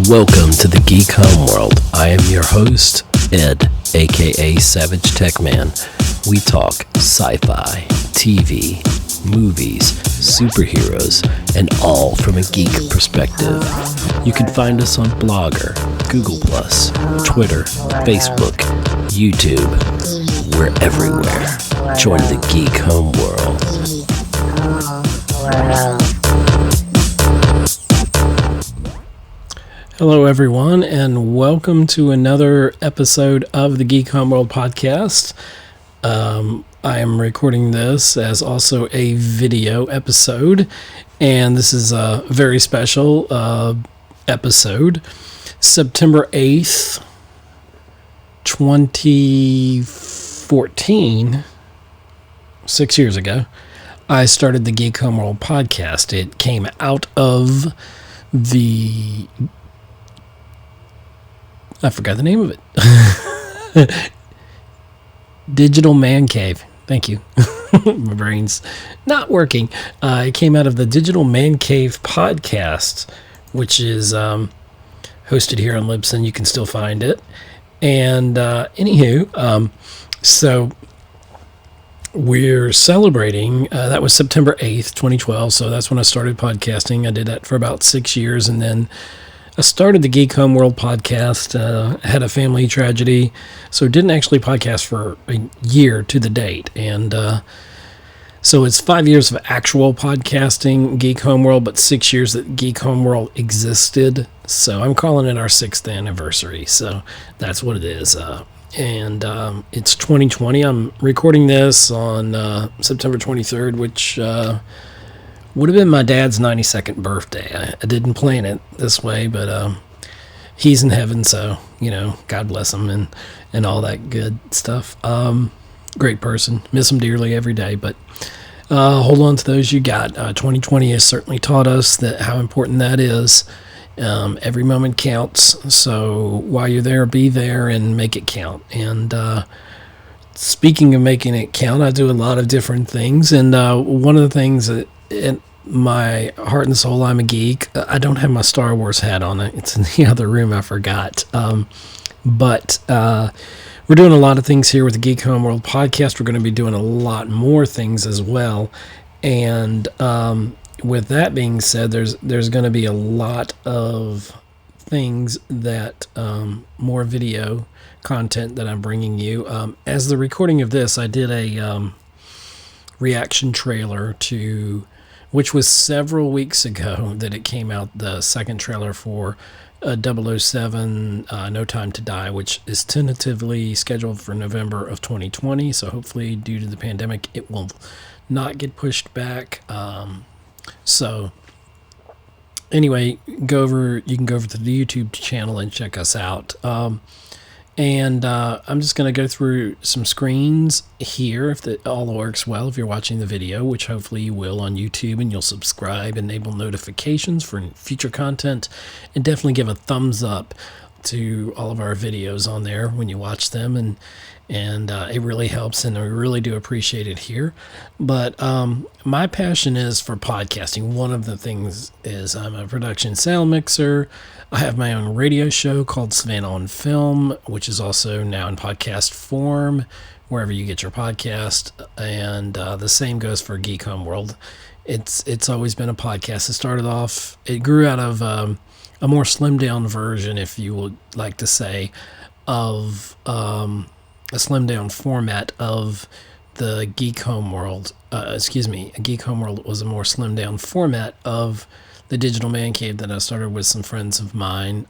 Welcome to the Geek Homeworld. I am your host, Ed, aka Savage Tech Man. We talk sci-fi, TV, movies, superheroes, and all from a geek perspective. You can find us on Blogger, Google+, Twitter, Facebook, YouTube. We're everywhere. Join the Geek Homeworld. Hello, everyone, and welcome to another episode of the Geek Homeworld podcast. I am recording this as also a video episode, and this is a very special episode. September 8th, 2014, 6 years ago, I started the Geek Homeworld podcast. It came out of the... I forgot the name of it. Digital Man Cave. Thank you. My brain's not working. It came out of the Digital Man Cave podcast, which is hosted here on Libsyn. You can still find it. And so we're celebrating. That was September 8th, 2012. So that's when I started podcasting. I did that for about 6 years, and then I started the Geek Homeworld podcast, had a family tragedy, so didn't actually podcast for a year to the date. And so it's 5 years of actual podcasting, Geek Homeworld, but 6 years that Geek Homeworld existed. So I'm calling it our 6th anniversary. So that's what it is. And it's 2020. I'm recording this on September 23rd, which... would have been my dad's 92nd birthday. I didn't plan it this way, but he's in heaven, so, God bless him and all that good stuff. Great person. Miss him dearly every day, but hold on to those you got. 2020 has certainly taught us that how important that is. Every moment counts, so while you're there, be there and make it count. And speaking of making it count, I do a lot of different things, and one of the things that in my heart and soul, I'm a geek. I don't have my Star Wars hat on. It's in the other room. I forgot. But we're doing a lot of things here with the Geek Homeworld podcast. We're going to be doing a lot more things as well. And with that being said, there's going to be a lot of things that more video content that I'm bringing you. As the recording of this, I did a reaction trailer to, which was several weeks ago that it came out, the second trailer for 007 No Time to Die, which is tentatively scheduled for November of 2020. So hopefully, due to the pandemic, it will not get pushed back. So anyway, you can go over to the YouTube channel and check us out. And I'm just going to go through some screens here if that all works well. If you're watching the video, which hopefully you will on YouTube, and you'll subscribe, enable notifications for future content, and definitely give a thumbs up to all of our videos on there when you watch them. And it really helps, and I really do appreciate it here. But my passion is for podcasting. One of the things is I'm a production sound mixer. I have my own radio show called Savannah on Film, which is also now in podcast form, wherever you get your podcast. And the same goes for Geek Homeworld. It's always been a podcast. It grew out of a more slimmed down version, if you would like to say, of a slimmed down format of the Geek Homeworld. Geek Homeworld was a more slimmed down format of the Digital Man Cave that I started with some friends of mine.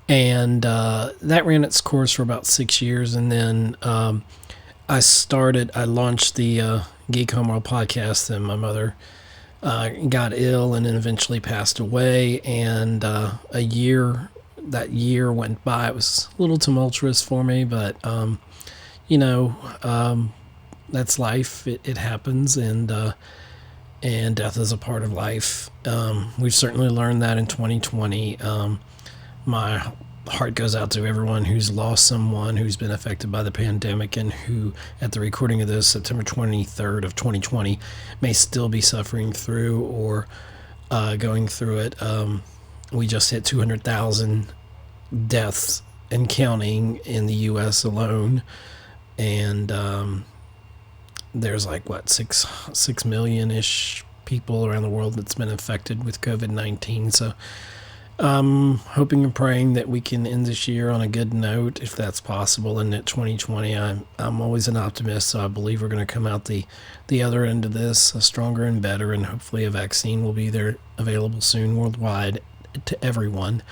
And that ran its course for about 6 years. And then I launched the Geek Homeworld podcast, and my mother got ill and then eventually passed away. And that year went by. It was a little tumultuous for me, but, that's life. It happens, and death is a part of life. We've certainly learned that in 2020. My heart goes out to everyone who's lost someone who's been affected by the pandemic, and who, at the recording of this, September 23rd of 2020, may still be suffering through or going through it. We just hit 200,000 deaths and counting in the U.S. alone, and there's like what 6 million-ish people around the world that's been infected with COVID-19. So I'm hoping and praying that we can end this year on a good note, if that's possible. And at 2020, I'm always an optimist, so I believe we're going to come out the other end of this stronger and better, and hopefully a vaccine will be there available soon worldwide to everyone.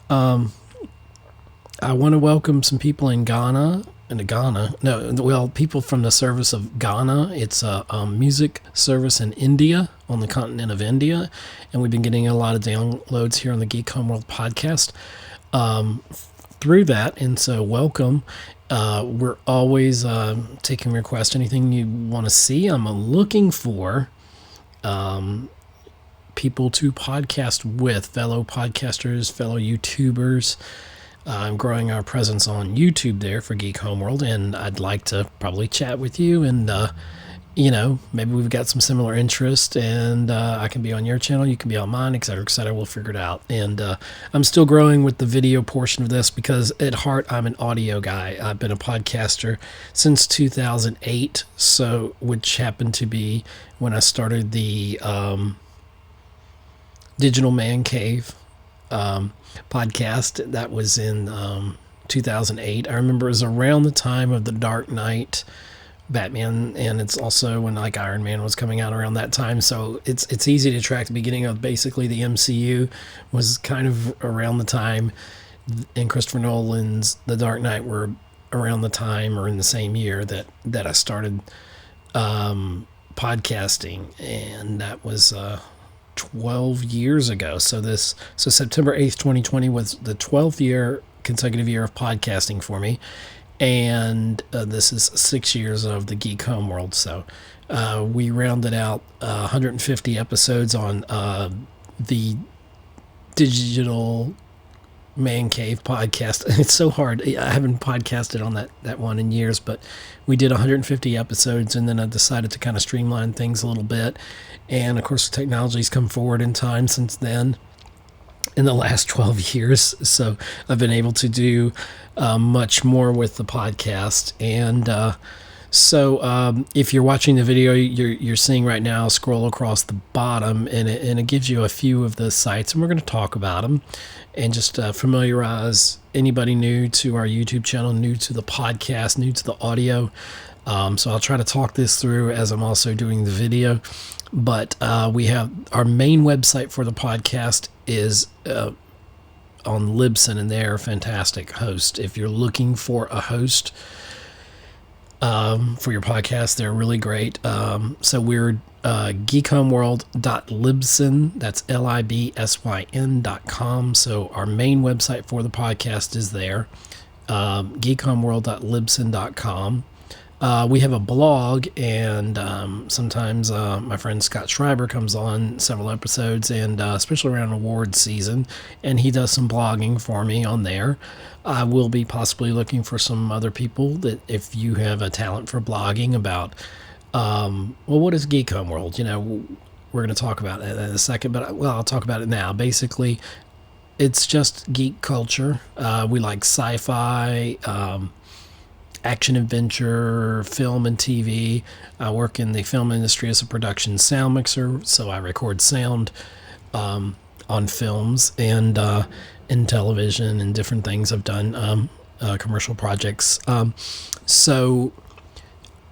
I want to welcome some people in Ghana. People from the service of Ghana. It's a music service in India, on the continent of India, and we've been getting a lot of downloads here on the Geek Homeworld podcast through that, and so welcome. We're always taking requests, anything you want to see. I'm looking for people to podcast with, fellow podcasters, fellow YouTubers. I'm growing our presence on YouTube there for Geek Homeworld, and I'd like to probably chat with you, and maybe we've got some similar interest, and I can be on your channel, you can be on mine, etc., etc. We'll figure it out. And I'm still growing with the video portion of this because at heart I'm an audio guy. I've been a podcaster since 2008, which happened to be when I started the Digital Man Cave podcast. That was in 2008. I remember it was around the time of the Dark Knight Batman, and it's also when like Iron Man was coming out around that time, so it's easy to track the beginning of basically the MCU was kind of around the time, and Christopher Nolan's The Dark Knight were around the time or in the same year that I started podcasting, and that was 12 years ago. So September 8th, 2020 was the 12th consecutive year of podcasting for me. And this is 6 years of the Geek Homeworld. So we rounded out 150 episodes on the Digital Man Cave podcast. It's so hard. I haven't podcasted on that one in years, but we did 150 episodes, and then I decided to kind of streamline things a little bit. And of course, the technology's come forward in time since then, in the last 12 years. So I've been able to do much more with the podcast. And so if you're watching the video you're seeing right now, scroll across the bottom, and it gives you a few of the sites, and we're going to talk about them and just familiarize anybody new to our YouTube channel, new to the podcast, new to the audio. So I'll try to talk this through as I'm also doing the video. But we have our main website for the podcast is on Libsyn, and they're a fantastic host. If you're looking for a host for your podcast, they're really great. So we're geekhomeworld.libsyn, that's libsyn.com. So our main website for the podcast is there, geekhomeworld.libsyn.com. We have a blog, and sometimes my friend Scott Schreiber comes on several episodes, and especially around awards season, and he does some blogging for me on there. I will be possibly looking for some other people that, if you have a talent for blogging about, what is Geek Homeworld? We're going to talk about that in a second, but I'll talk about it now. Basically, it's just geek culture. We like sci-fi, action adventure, film and TV. I work in the film industry as a production sound mixer, so I record sound on films and in television and different things. I've done commercial projects. So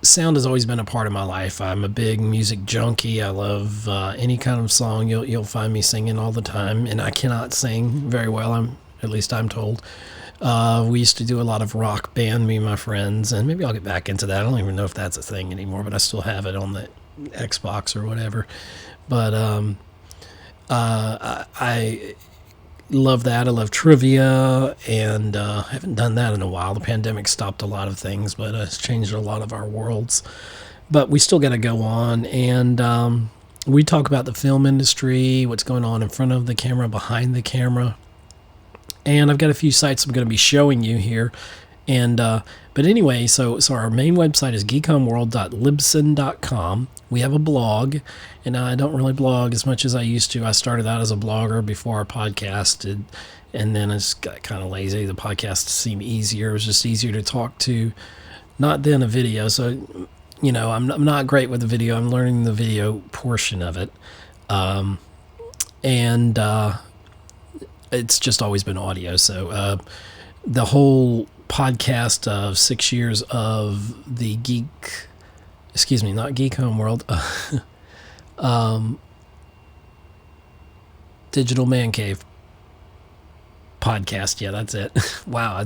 sound has always been a part of my life. I'm a big music junkie. I love any kind of song. You'll find me singing all the time, and I cannot sing very well. At least I'm told. We used to do a lot of rock band, me and my friends, and maybe I'll get back into that. I don't even know if that's a thing anymore, but I still have it on the Xbox or whatever. But I love that. I love trivia, and I haven't done that in a while. The pandemic stopped a lot of things, but it's changed a lot of our worlds. But we still got to go on, and we talk about the film industry, what's going on in front of the camera, behind the camera. And I've got a few sites I'm going to be showing you here And but anyway, so our main website is geekhomeworld.libsyn.com. We have a blog, and I don't really blog as much as I used to. I started out as a blogger before I podcasted, and then I just got kind of lazy. The podcast seemed easier. It was just easier to talk to, not then a video. So, I'm not great with the video. I'm learning the video portion of it. And it's just always been audio. So the whole podcast of 6 years of the not Geek Homeworld, Digital Man Cave podcast. Yeah, that's it. Wow,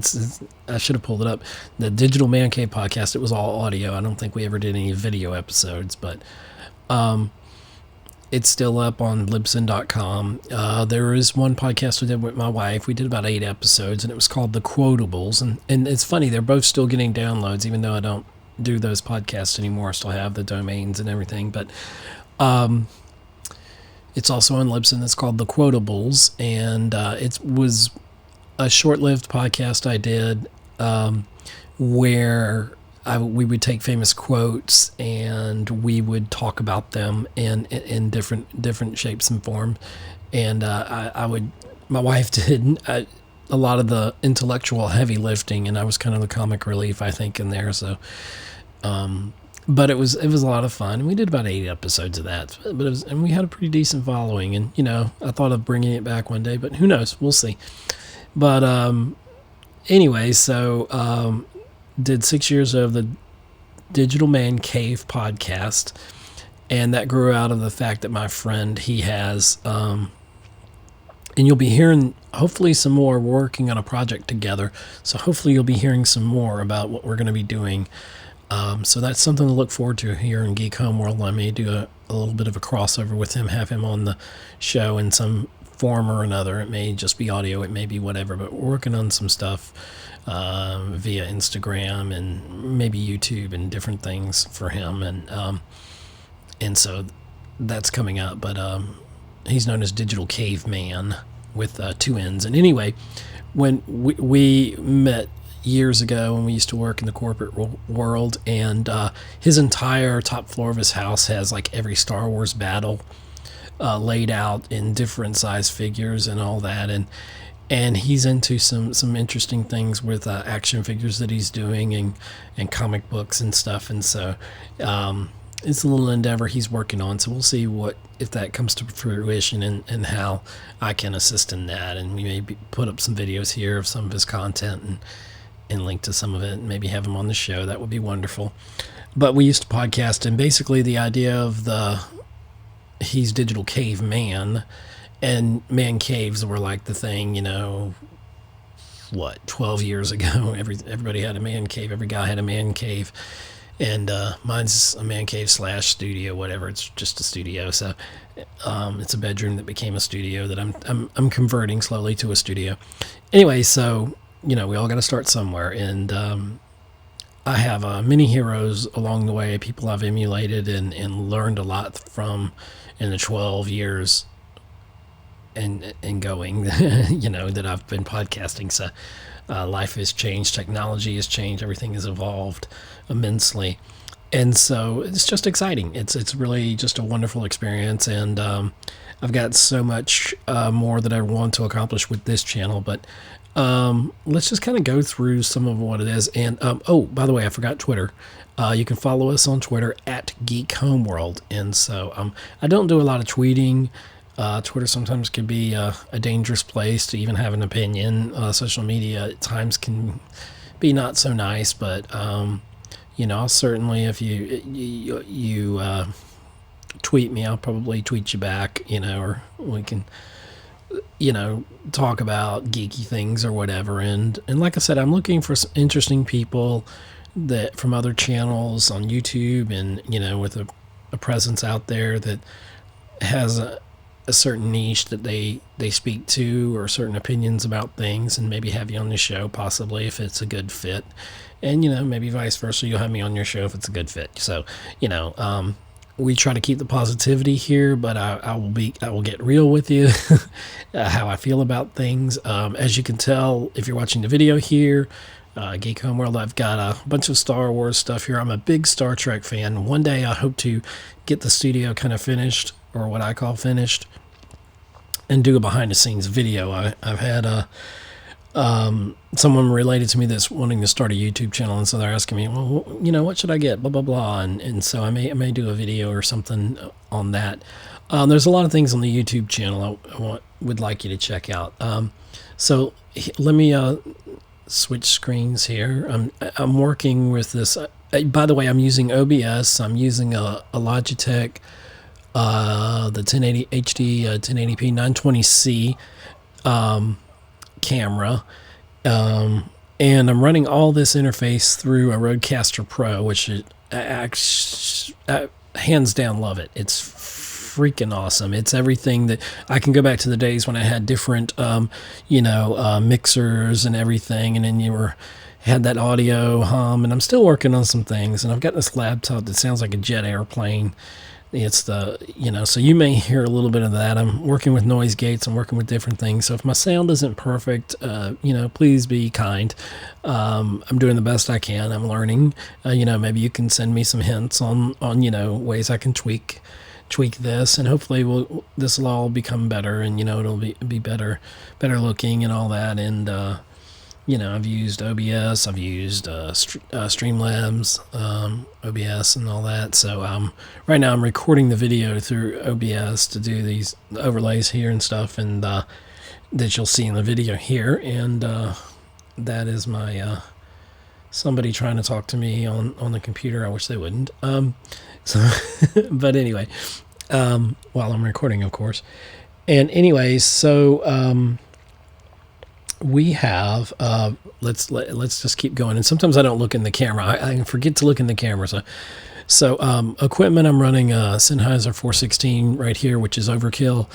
I should have pulled it up. The Digital Man Cave podcast, it was all audio. I don't think we ever did any video episodes, but it's still up on libsyn.com. There is one podcast we did with my wife. We did about 8 episodes, and it was called The Quotables. And it's funny, they're both still getting downloads, even though I don't do those podcasts anymore. I still have the domains and everything. But it's also on Libsyn. It's called The Quotables. And it was a short-lived podcast I did where we would take famous quotes and we would talk about them in different shapes and forms. And my wife did a lot of the intellectual heavy lifting, and I was kind of the comic relief, I think, in there. So, but it was a lot of fun. We did about 8 episodes of that, and we had a pretty decent following. And I thought of bringing it back one day, but who knows? We'll see. But anyway, so did 6 years of the Digital Man Cave podcast, and that grew out of the fact that my friend, he has, and you'll be hearing hopefully some more. We're working on a project together, so hopefully you'll be hearing some more about what we're going to be doing. So that's something to look forward to here in Geek Homeworld. I may do a little bit of a crossover with him, have him on the show in some form or another. It may just be audio, it may be whatever, but we're working on some stuff via Instagram and maybe YouTube and different things for him, and so that's coming up. But he's known as Digital Caveman with 2 N's. And anyway, when we met years ago when we used to work in the corporate world, and his entire top floor of his house has like every Star Wars battle laid out in different size figures and all that, and he's into some interesting things with action figures that he's doing and comic books and stuff. And so it's a little endeavor he's working on. So we'll see if that comes to fruition and how I can assist in that. And we may put up some videos here of some of his content and link to some of it and maybe have him on the show. That would be wonderful. But we used to podcast, and basically the idea of he's Digital Caveman, and man caves were like the thing, 12 years ago. Everybody had a man cave. Every guy had a man cave. And mine's a man cave / studio, whatever. It's just a studio. So it's a bedroom that became a studio that I'm converting slowly to a studio. Anyway, so, we all got to start somewhere. And I have many heroes along the way, people I've emulated and learned a lot from in the 12 years and going, that I've been podcasting. So life has changed, technology has changed, everything has evolved immensely, and so it's just exciting. It's really just a wonderful experience, and I've got so much more that I want to accomplish with this channel. But let's just kind of go through some of what it is. And by the way, I forgot Twitter. You can follow us on Twitter at Geek Homeworld. And so I don't do a lot of tweeting. Twitter sometimes can be a dangerous place to even have an opinion. Social media at times can be not so nice, but I'll certainly, if you tweet me, I'll probably tweet you back, or we can talk about geeky things or whatever. And like I said, I'm looking for some interesting people that from other channels on YouTube, and with a presence out there that has a certain niche that they speak to, or certain opinions about things, and maybe have you on the show possibly if it's a good fit. And maybe vice versa, you'll have me on your show if it's a good fit. So we try to keep the positivity here, but I will get real with you how I feel about things. As you can tell if you're watching the video here, Geek Homeworld. I've got a bunch of Star Wars stuff here. I'm a big Star Trek fan. One day I hope to get the studio kind of finished, or what I call finished, and do a behind the scenes video. I've had someone related to me that's wanting to start a YouTube channel, and so they're asking me, well, what should I get? Blah blah blah, and so I may do a video or something on that. There's a lot of things on the YouTube channel would like you to check out. So let me switch screens here. I'm working with this. By the way, I'm using OBS. I'm using a Logitech, the 1080 HD 1080p 920C camera, and I'm running all this interface through a Rodecaster Pro, which hands down love it. It's freaking awesome. It's everything that I can go back to the days when I had different mixers and everything, and then had that audio hum, and I'm still working on some things, and I've got this laptop that sounds like a jet airplane. It's so you may hear a little bit of that. I'm working with noise gates. I'm working with different things. So if my sound isn't perfect, please be kind. I'm doing the best I can. I'm learning. Maybe you can send me some hints on ways I can tweak this, and hopefully this will all become better, and it'll be better looking and all that. And I've used OBS, I've used Streamlabs, OBS and all that. So right now I'm recording the video through OBS to do these overlays here and stuff, and that you'll see in the video here. And that is my somebody trying to talk to me on the computer. I wish they wouldn't. But anyway, while I'm recording, of course. And anyway, so we have let's just keep going. And sometimes I don't look in the camera. I forget to look in the camera. So equipment, I'm running a Sennheiser 416 right here, which is overkill.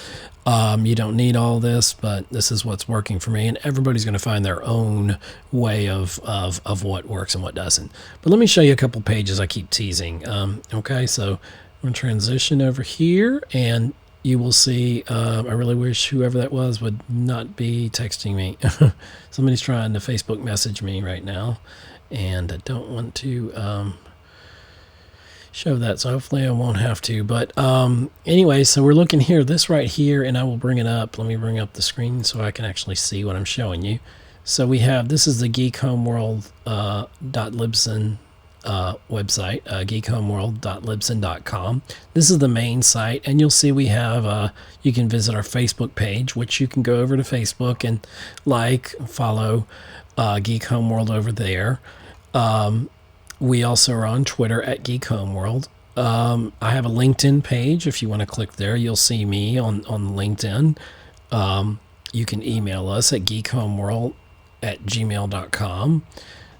You don't need all this, but this is what's working for me, and everybody's going to find their own way of what works and what doesn't. But let me show you a couple pages I keep teasing. Okay, so I'm going to transition over here, and you will see, I really wish whoever that was would not be texting me. Somebody's trying to Facebook message me right now, and I don't want to show that, so hopefully I won't have to. But anyway, so we're looking here, this right here, and I will bring it up. Let me bring up the screen so I can actually see what I'm showing you. So we have, this is the Geek Homeworld .libsyn website, geekhomeworld.libsyn.com. This is the main site, and you'll see we have you can visit our Facebook page, which you can go over to Facebook and follow Geek Homeworld over there. We also are on Twitter at Geek Homeworld. I have a LinkedIn page. If you want to click there, you'll see me on LinkedIn. You can email us at geekhomeworld@gmail.com.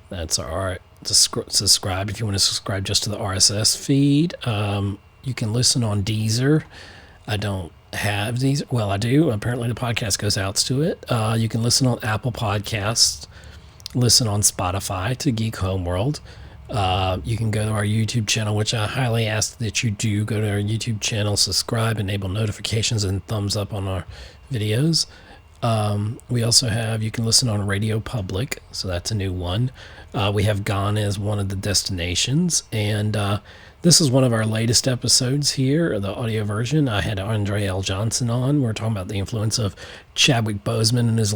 That's our subscribe if you want to subscribe just to the RSS feed. You can listen on Deezer. I don't have Deezer. Well, I do. Apparently the podcast goes out to it. You can listen on Apple Podcasts. Listen on Spotify to Geek Homeworld. You can go to our YouTube channel, which I highly ask that you do. Go to our YouTube channel, subscribe, enable notifications, and thumbs up on our videos. We also have, you can listen on Radio Public, so that's a new one. We have Gone as one of the destinations, and this is one of our latest episodes here, the audio version. I had Andre L. Johnson on. We're talking about the influence of Chadwick Boseman and his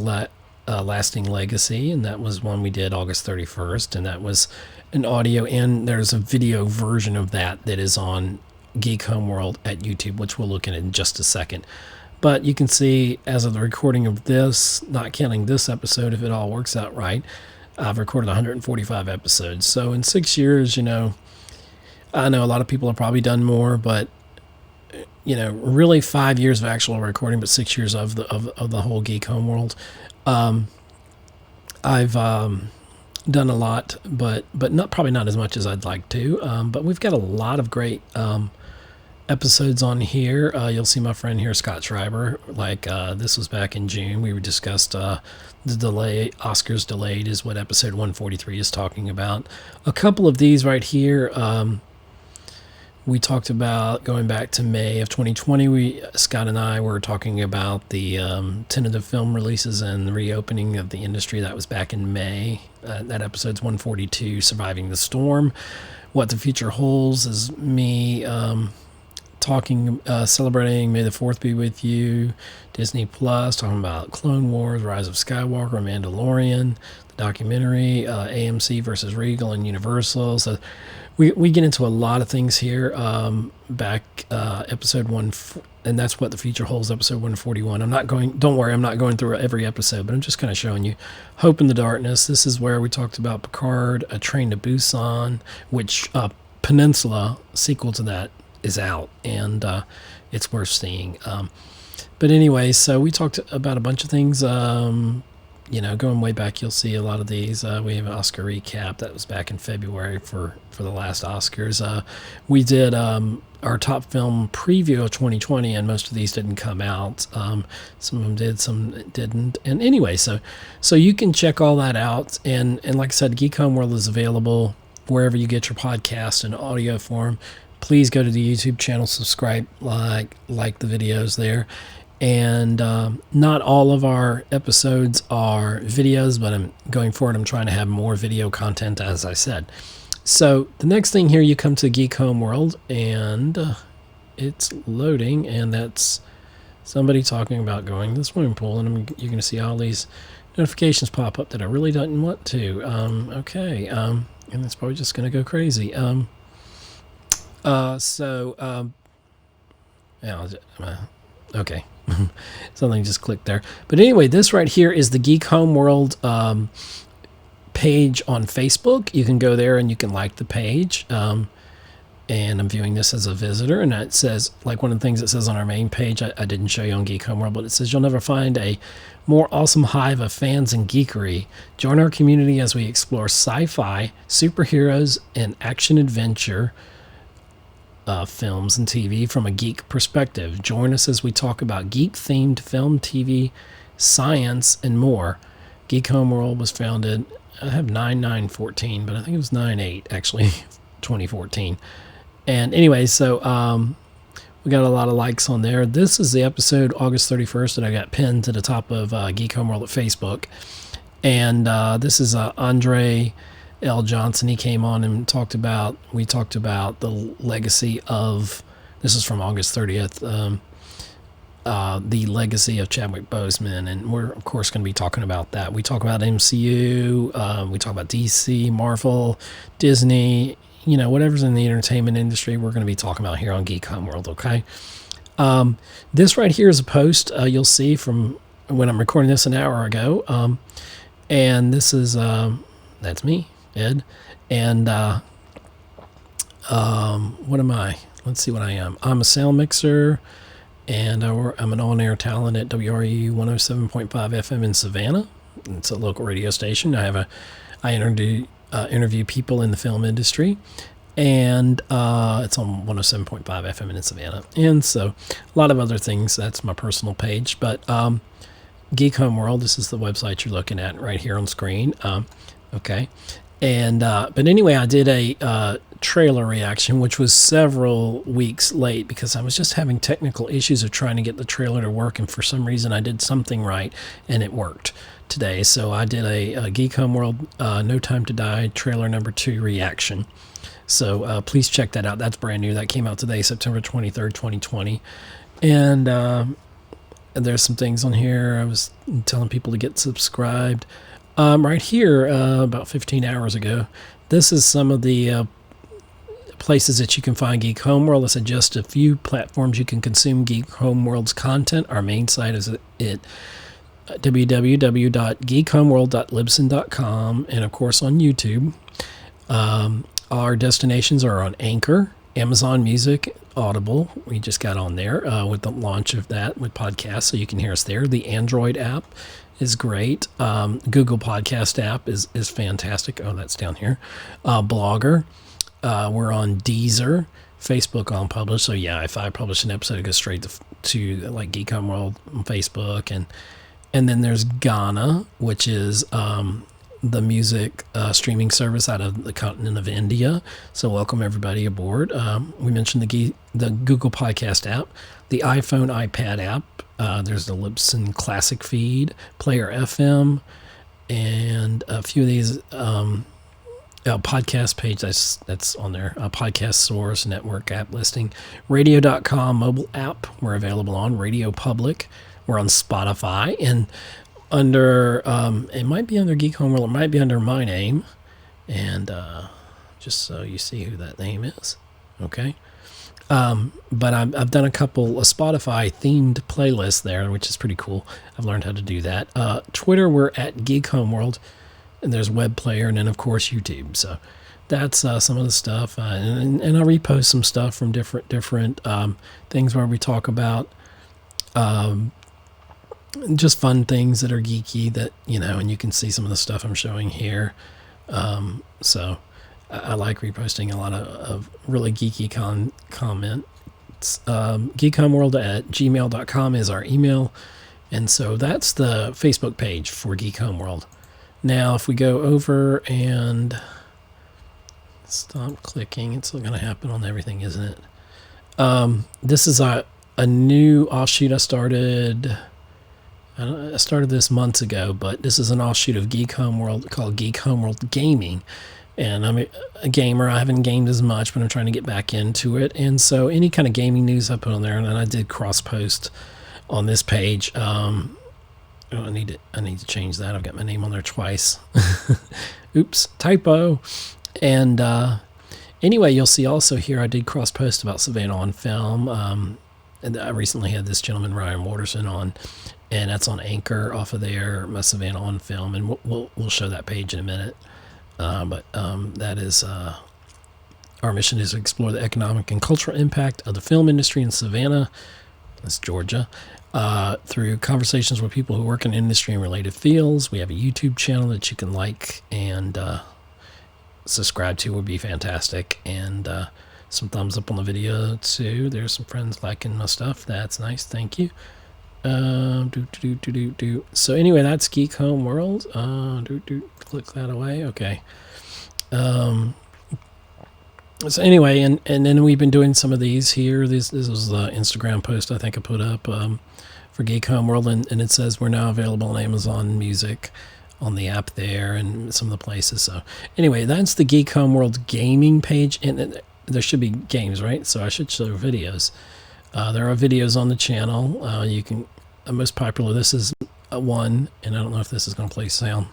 lasting legacy, and that was one we did August 31st, and that was an audio, and there's a video version of that is on Geek Homeworld at YouTube, which we'll look at in just a second. But you can see, as of the recording of this, not counting this episode, if it all works out right, I've recorded 145 episodes. So in 6 years, I know a lot of people have probably done more, but really 5 years of actual recording, but 6 years of the whole Geek Homeworld. I've done a lot, but probably not as much as I'd like to. But we've got a lot of great episodes on here. You'll see my friend here, Scott Schreiber. This was back in June. We discussed the delay. Oscars delayed is what episode 143 is talking about. A couple of these right here We talked about going back to May of 2020. Scott and I were talking about the tentative film releases and the reopening of the industry. That was back in May. That episode's 142, Surviving the Storm. What the Future Holds is me talking, celebrating May the 4th be with you, Disney Plus, talking about Clone Wars, Rise of Skywalker, Mandalorian, the documentary, AMC versus Regal and Universal. So we get into a lot of things here. Episode 1, and that's what the future holds, episode 141. Don't worry, I'm not going through every episode, but I'm just kind of showing you Hope in the Darkness. This is where we talked about Picard, A Train to Busan, which Peninsula, sequel to that, is out, and it's worth seeing. But anyway, so we talked about a bunch of things. Going way back, you'll see a lot of these. We have an Oscar recap that was back in February for the last Oscars. We did our top film preview of 2020, and most of these didn't come out. Some of them did, some didn't. And anyway, so you can check all that out. And like I said, Geek Homeworld is available wherever you get your podcast in audio form. Please go to the YouTube channel, subscribe, like the videos there. And not all of our episodes are videos, but I'm trying to have more video content, as I said. So the next thing here, you come to Geek Homeworld, and it's loading, and that's somebody talking about going to the swimming pool, and you're going to see all these notifications pop up that I really don't want to. And it's probably just going to go crazy. Okay. Something just clicked there. But anyway, this right here is the Geek Homeworld page on Facebook. You can go there and you can like the page. And I'm viewing this as a visitor, and it says, like one of the things it says on our main page, I didn't show you on Geek Homeworld, but it says, you'll never find a more awesome hive of fans and geekery. Join our community as we explore sci-fi, superheroes, and action-adventure films and TV from a geek perspective. Join us as we talk about geek-themed film, TV, science, and more. Geek Homeworld was founded, I have 9/9/14, but I think it was 9/8 actually, 2014. And anyway, so we got a lot of likes on there. This is the episode August 31st that I got pinned to the top of Geek Homeworld at Facebook. And this is Andre L. Johnson. He came on and we talked about the legacy of, this is from August 30th, the legacy of Chadwick Boseman, and we're of course going to be talking about that. We talk about MCU, we talk about DC, Marvel, Disney, whatever's in the entertainment industry, we're going to be talking about here on Geek Homeworld, okay? This right here is a post you'll see from when I'm recording this an hour ago, and this is, that's me, Ed, and what am I? Let's see what I am. I'm a sound mixer, and I'm an on-air talent at WRU 107.5 FM in Savannah. It's a local radio station. I interview people in the film industry, and it's on 107.5 FM in Savannah, and so a lot of other things. That's my personal page, but Geek Homeworld, this is the website you're looking at right here on screen. Okay. And but anyway, I did a trailer reaction, which was several weeks late because I was just having technical issues of trying to get the trailer to work, and for some reason I did something right and it worked today. So I did a Geek Homeworld No Time to Die trailer number 2 reaction. So please check that out. That's brand new. That came out today, September 23rd, 2020. And there's some things on here. I was telling people to get subscribed. Right here, about 15 hours ago, this is some of the places that you can find Geek Homeworld. It's just a few platforms you can consume Geek Homeworld's content. Our main site is at www.geekhomeworld.libsyn.com, and of course on YouTube. Our destinations are on Anchor, Amazon Music, Audible. We just got on there with the launch of that with podcasts, so you can hear us there. The Android app is great. Google Podcast app is fantastic. Oh, that's down here. Blogger. We're on Deezer. Facebook on Publish. So yeah, if I publish an episode, it goes straight to like Geek Homeworld on Facebook, and then there's Ghana, which is the music streaming service out of the continent of India. So welcome everybody aboard. We mentioned the Google Podcast app, the iPhone, iPad app. There's the Libsyn Classic feed, Player FM, and a few of these podcast page that's on there. Podcast Source, Network App Listing, Radio.com mobile app. We're available on Radio Public. We're on Spotify, and under it might be under Geek Homeworld, it might be under my name, and just so you see who that name is, okay. But I've done a Spotify themed playlists there, which is pretty cool. I've learned how to do that. Twitter, we're at Geek Homeworld, and there's Web Player, and then of course YouTube. So that's some of the stuff, and I'll repost some stuff from different things where we talk about just fun things that are geeky that, and you can see some of the stuff I'm showing here. So I like reposting a lot of really geeky comments. geekhomeworld@gmail.com is our email. And so that's the Facebook page for Geek Homeworld. Now, if we go over and stop clicking, it's going to happen on everything, isn't it? This is a new offshoot I started this months ago, but this is an offshoot of Geek Homeworld called Geek Homeworld Gaming. And I'm a gamer. I haven't gamed as much, but I'm trying to get back into it. And so any kind of gaming news I put on there, and then I did cross-post on this page. I need to change that. I've got my name on there twice. Oops, typo. And anyway, you'll see also here I did cross-post about Savannah on Film. And I recently had this gentleman, Ryan Waterson, on. And that's on Anchor off of there, my Savannah on Film, and we'll show that page in a minute. But that is our mission is to explore the economic and cultural impact of the film industry in Savannah, that's Georgia, through conversations with people who work in industry and related fields. We have a YouTube channel that you can like and subscribe to would be fantastic, and some thumbs up on the video too. There's some friends liking my stuff. That's nice. Thank you. So anyway, that's Geek Homeworld. Click that away. Okay. So anyway, and then we've been doing some of these here. This was the Instagram post I think I put up for Geek Homeworld, and it says we're now available on Amazon Music on the app there and some of the places. So anyway, that's the Geek Homeworld gaming page, and there should be games, right? So I should show videos. There are videos on the channel. You can, most popular, this is one, and I don't know if this is going to play sound.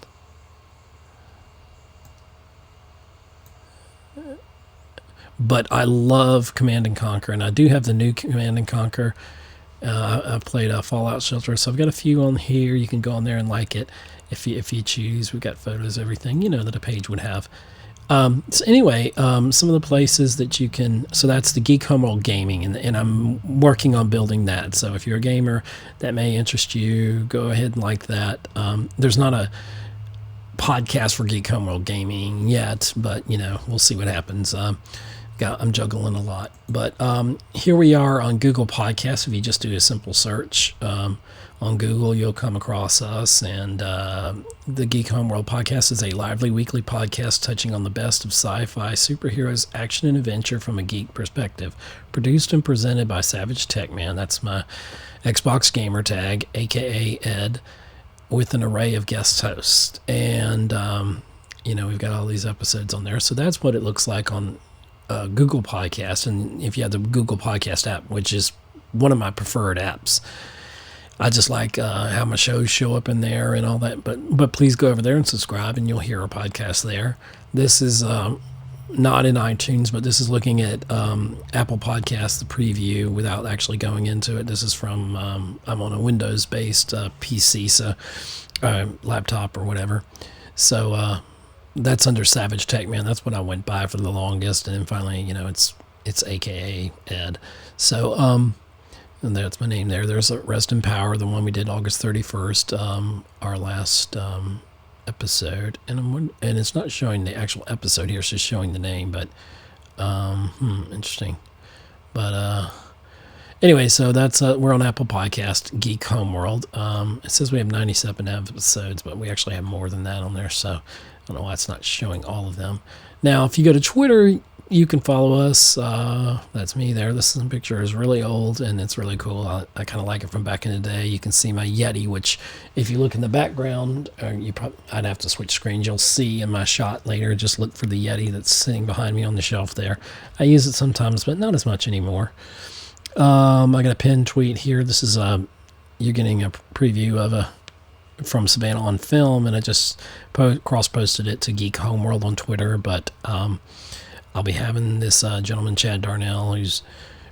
But I love Command & Conquer, and I do have the new Command & Conquer. I've played Fallout Shelter, so I've got a few on here. You can go on there and like it if you choose. We've got photos, everything, that a page would have. So anyway, some of the places that you can, so that's the Geek Homeworld Gaming, and I'm working on building that. So if you're a gamer, that may interest you, go ahead and like that. There's not a podcast for Geek Homeworld Gaming yet, but we'll see what happens. I'm juggling a lot, but here we are on Google Podcasts. If you just do a simple search on Google, you'll come across us, and the Geek Homeworld podcast is a lively weekly podcast touching on the best of sci-fi, superheroes, action, and adventure from a geek perspective. Produced and presented by Savage Tech Man. That's my Xbox gamer tag, aka Ed, with an array of guest hosts, and we've got all these episodes on there. So that's what it looks like on Google Podcast. And if you have the Google Podcast app, which is one of my preferred apps, I just like how my shows show up in there and all that. But please go over there and subscribe, and you'll hear our podcast there. This is not in iTunes, but this is looking at Apple Podcasts, the preview, without actually going into it. This is from I'm on a Windows-based PC, so laptop or whatever. So that's under Savage Tech Man. That's what I went by for the longest, and then finally, it's AKA Ed. So and that's my name there. There's a Rest in Power, the one we did August 31st, our last episode, and it's not showing the actual episode here. It's just showing the name, but interesting. But Anyway, so that's we're on Apple Podcast, Geek Homeworld. It says we have 97 episodes, but we actually have more than that on there, so I don't know why it's not showing all of them. Now, if you go to Twitter, you can follow us. That's me there. This picture is really old, and it's really cool. I kind of like it from back in the day. You can see my Yeti, which if you look in the background, I'd have to switch screens. You'll see in my shot later. Just look for the Yeti that's sitting behind me on the shelf there. I use it sometimes, but not as much anymore. I got a pinned tweet here. This is you're getting a preview of from Savannah on Film, and I just cross-posted it to Geek Homeworld on Twitter, but I'll be having this gentleman, Chad Darnell, who's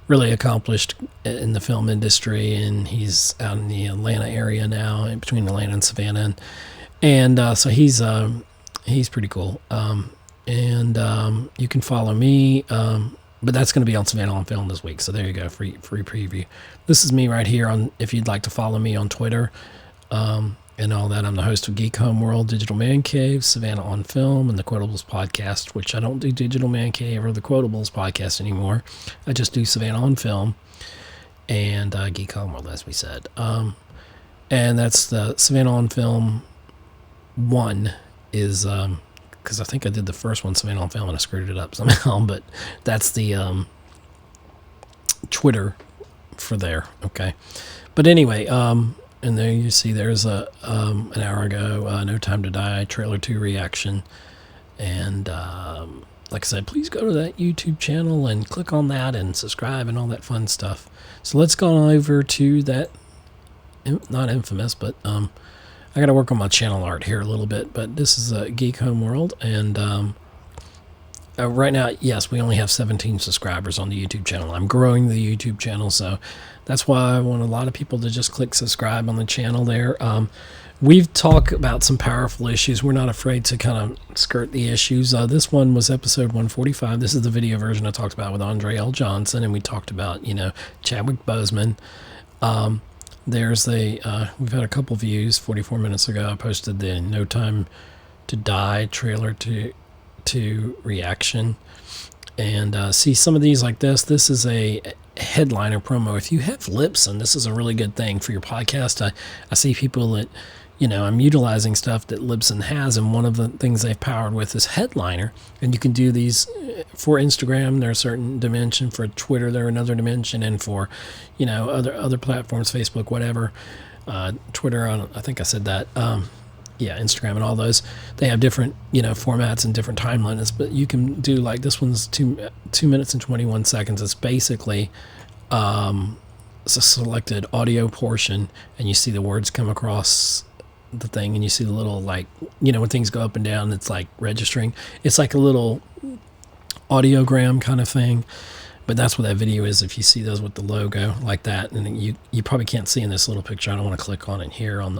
really accomplished in the film industry, and he's out in the Atlanta area now, in between Atlanta and Savannah, and so he's pretty cool. And you can follow me, but that's going to be on Savannah on Film this week. So there you go, free preview. This is me right here on. If you'd like to follow me on Twitter. And all that. I'm the host of Geek Homeworld, Digital Man Cave, Savannah on Film, and the Quotables podcast, which I don't do Digital Man Cave or the Quotables podcast anymore. I just do Savannah on Film and Geek Homeworld, as we said. And that's the Savannah on Film 1 is, because I think I did the first one, Savannah on Film, and I screwed it up somehow, but that's the Twitter for there, okay? But anyway, and there you see there's an hour ago, No Time to Die, Trailer 2 reaction. And like I said, please go to that YouTube channel and click on that and subscribe and all that fun stuff. So let's go over to that, not infamous, but I got to work on my channel art here a little bit. But this is Geek Homeworld, and right now, yes, we only have 17 subscribers on the YouTube channel. I'm growing the YouTube channel, so that's why I want a lot of people to just click subscribe on the channel there. We've talked about some powerful issues. We're not afraid to kind of skirt the issues. This one was episode 145. This is the video version I talked about with Andre L. Johnson, and we talked about, Chadwick Boseman. We've had a couple views. 44 minutes ago, I posted the No Time to Die trailer to reaction, and see some of these like this is a headliner promo. If you have Libsyn, this is a really good thing for your podcast. I see people that I'm utilizing stuff that Libsyn has, and one of the things they've powered with is headliner, and you can do these for Instagram. They're a certain dimension. For Twitter, they're another dimension, and for other platforms, Facebook, whatever, Twitter, I think I said that, Instagram and all those, they have different, formats and different time limits, but you can do like this one's 2 minutes and 21 seconds. It's basically it's a selected audio portion, and you see the words come across the thing, and you see the little, like, when things go up and down, it's like registering. It's like a little audiogram kind of thing, but that's what that video is. If you see those with the logo like that, and you probably can't see in this little picture. I don't want to click on it here on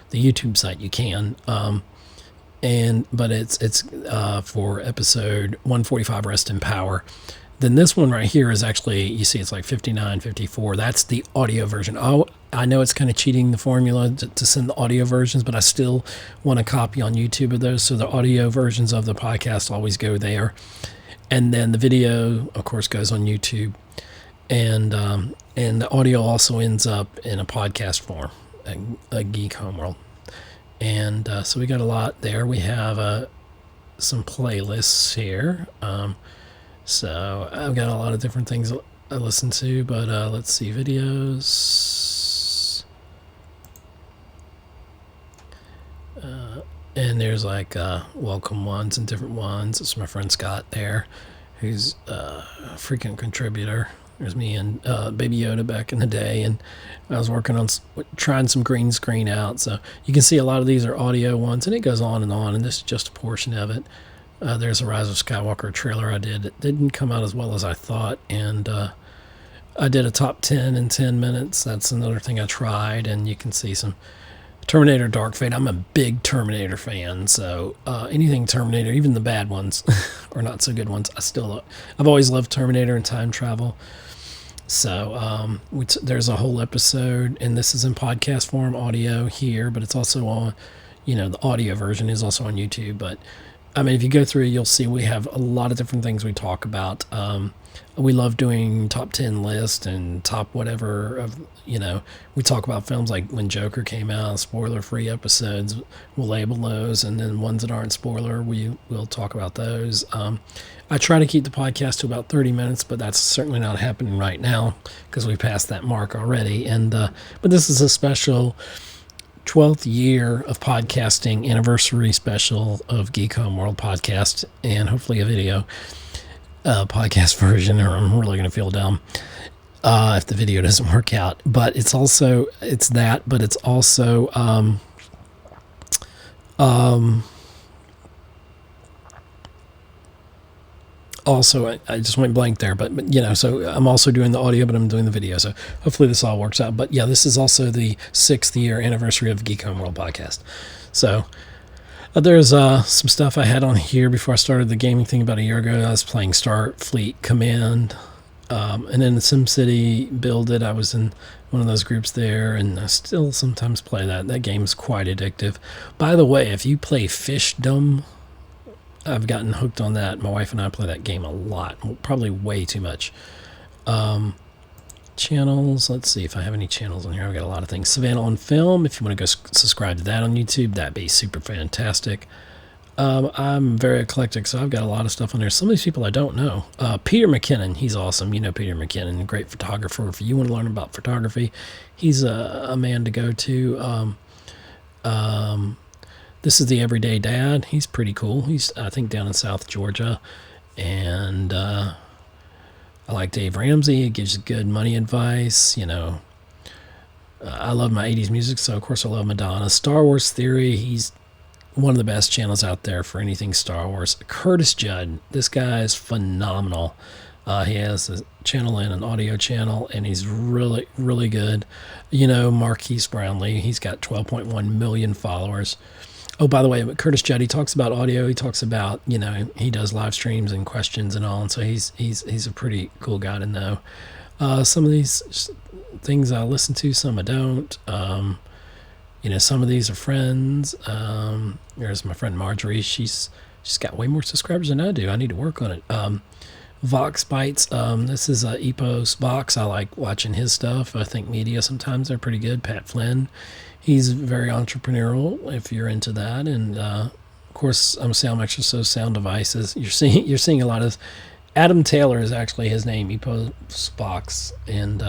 the YouTube site. You can, but it's for episode 145, Rest in Power. Then this one right here is actually, you see it's like 59, 54. That's the audio version. I know it's kind of cheating the formula to send the audio versions, but I still want a copy on YouTube of those. So the audio versions of the podcast always go there. And then the video, of course, goes on YouTube. And the audio also ends up in a podcast form, a Geek Homeworld. And so we got a lot there. We have some playlists here. So I've got a lot of different things I listen to, but let's see, videos. And there's like welcome ones and different ones. It's my friend Scott there, who's a frequent contributor. There's me and Baby Yoda back in the day, and I was working on trying some green screen out. So you can see a lot of these are audio ones, and it goes on, and this is just a portion of it. There's a Rise of Skywalker trailer I did. It didn't come out as well as I thought, and I did a top 10 in 10 minutes. That's another thing I tried, and you can see some Terminator Dark Fate. I'm a big Terminator fan, so anything Terminator, even the bad ones or not so good ones, I've always loved Terminator and time travel. So there's a whole episode, and this is in podcast form, audio here, but it's also on, the audio version is also on YouTube, but I mean, if you go through, you'll see we have a lot of different things we talk about. We love doing top 10 lists and top whatever of, we talk about films like when Joker came out, spoiler free episodes. We'll label those, and then ones that aren't spoiler, we'll talk about those. I try to keep the podcast to about 30 minutes, but that's certainly not happening right now because we passed that mark already. And but this is a special 12th year of podcasting anniversary special of Geek Homeworld podcast, and hopefully a video podcast version, or I'm really going to feel dumb if the video doesn't work out. But it's also also, I just went blank there, but so I'm also doing the audio, but I'm doing the video. So hopefully this all works out. But yeah, this is also the 6th year anniversary of Geek Homeworld podcast. So there's some stuff I had on here before I started the gaming thing about a year ago. I was playing Starfleet Command, and then the SimCity Build It. I was in one of those groups there, and I still sometimes play that. That game's quite addictive. By the way, if you play Fishdom, I've gotten hooked on that. My wife and I play that game a lot, probably way too much. Channels, let's see if I have any channels on here. I've got a lot of things. Savannah on Film, if you want to go subscribe to that on YouTube, that'd be super fantastic. I'm very eclectic, so I've got a lot of stuff on there. Some of these people I don't know. Peter McKinnon, he's awesome. You know Peter McKinnon, great photographer. If you want to learn about photography, he's a man to go to. This is the Everyday Dad. He's pretty cool. He's, I think, down in South Georgia. And I like Dave Ramsey. He gives good money advice. I love my 80s music, so of course I love Madonna. Star Wars Theory, he's one of the best channels out there for anything Star Wars. Curtis Judd, this guy is phenomenal. He has a channel and an audio channel, and he's really, really good. Marquise Brownlee, he's got 12.1 million followers. Oh, by the way, Curtis Judd, he talks about audio. He talks about, he does live streams and questions and all, and so he's a pretty cool guy to know. Some of these things I listen to, some I don't. Some of these are friends. There's my friend Marjorie. She's got way more subscribers than I do. I need to work on it. Vox Bites. This is Epos Vox. I like watching his stuff. I think media sometimes they're pretty good. Pat Flynn. He's very entrepreneurial if you're into that. And of course, I'm Sound Extra, so Sound Devices. You're seeing a lot of Adam Taylor is actually his name, Epos Vox. And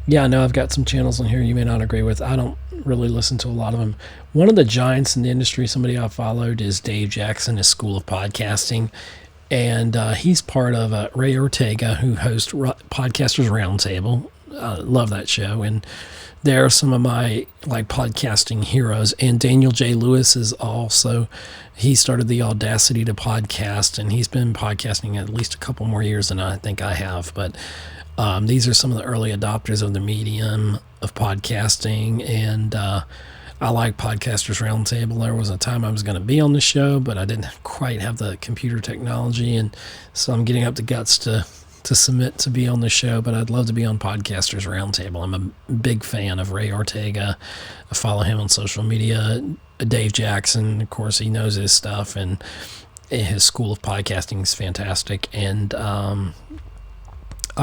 yeah, I know I've got some channels on here you may not agree with. I don't really listen to a lot of them. One of the giants in the industry, somebody I followed, is Dave Jackson, his School of Podcasting. And he's part of Ray Ortega, who hosts Podcasters Roundtable. I love that show. And there are some of my podcasting heroes. And Daniel J. Lewis is also, he started the Audacity to Podcast, and he's been podcasting at least a couple more years than I think I have. But these are some of the early adopters of the medium of podcasting. And I like Podcasters Roundtable. There was a time I was going to be on the show, but I didn't quite have the computer technology, and so I'm getting up the guts to submit to be on the show, but I'd love to be on Podcasters Roundtable. I'm a big fan of Ray Ortega. I follow him on social media. Dave Jackson, of course, he knows his stuff, and his School of Podcasting is fantastic. And I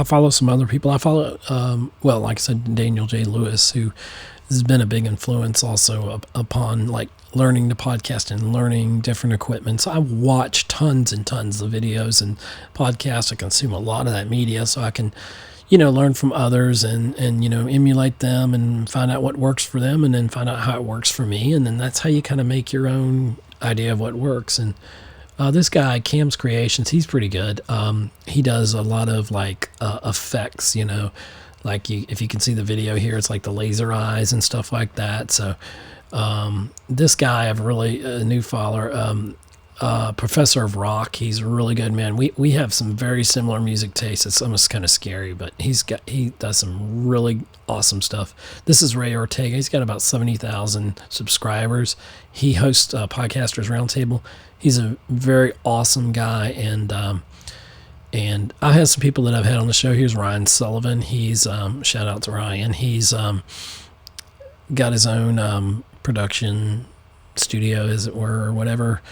follow some other people. I follow, like I said, Daniel J. Lewis, who has been a big influence also upon learning to podcast and learning different equipment. So I watch tons and tons of videos and podcasts. I consume a lot of that media so I can, learn from others and emulate them and find out what works for them, and then find out how it works for me. And then that's how you kind of make your own idea of what works. And this guy, Cam's Creations, he's pretty good. He does a lot of effects, if you can see the video here, it's like the laser eyes and stuff like that. So this guy, I've really a new follower, Professor of Rock. He's a really good man. We have some very similar music tastes. It's almost kind of scary, but he does some really awesome stuff. This is Ray Ortega. He's got about 70,000 subscribers. He hosts Podcasters Roundtable. He's a very awesome guy, and I have some people that I've had on the show. Here's Ryan Sullivan. He's shout out to Ryan. He's got his own production studio, as it were, or whatever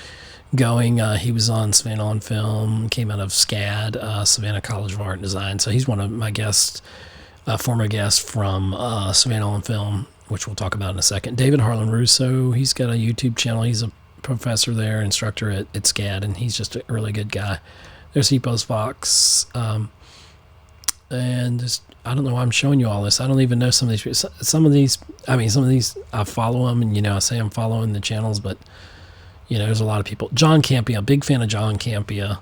going. He was on Savannah on Film, came out of SCAD, Savannah College of Art and Design. So he's one of my guests, former guests from Savannah on Film, which we'll talk about in a second. David Harlan Russo, he's got a YouTube channel. He's a professor there, instructor at SCAD, and he's just a really good guy. There's Epos Fox, and just, I don't know why I'm showing you all this. I don't even know some of these. Some of these I follow them, and I say I'm following the channels, but there's a lot of people. John Campia, big fan of John Campia.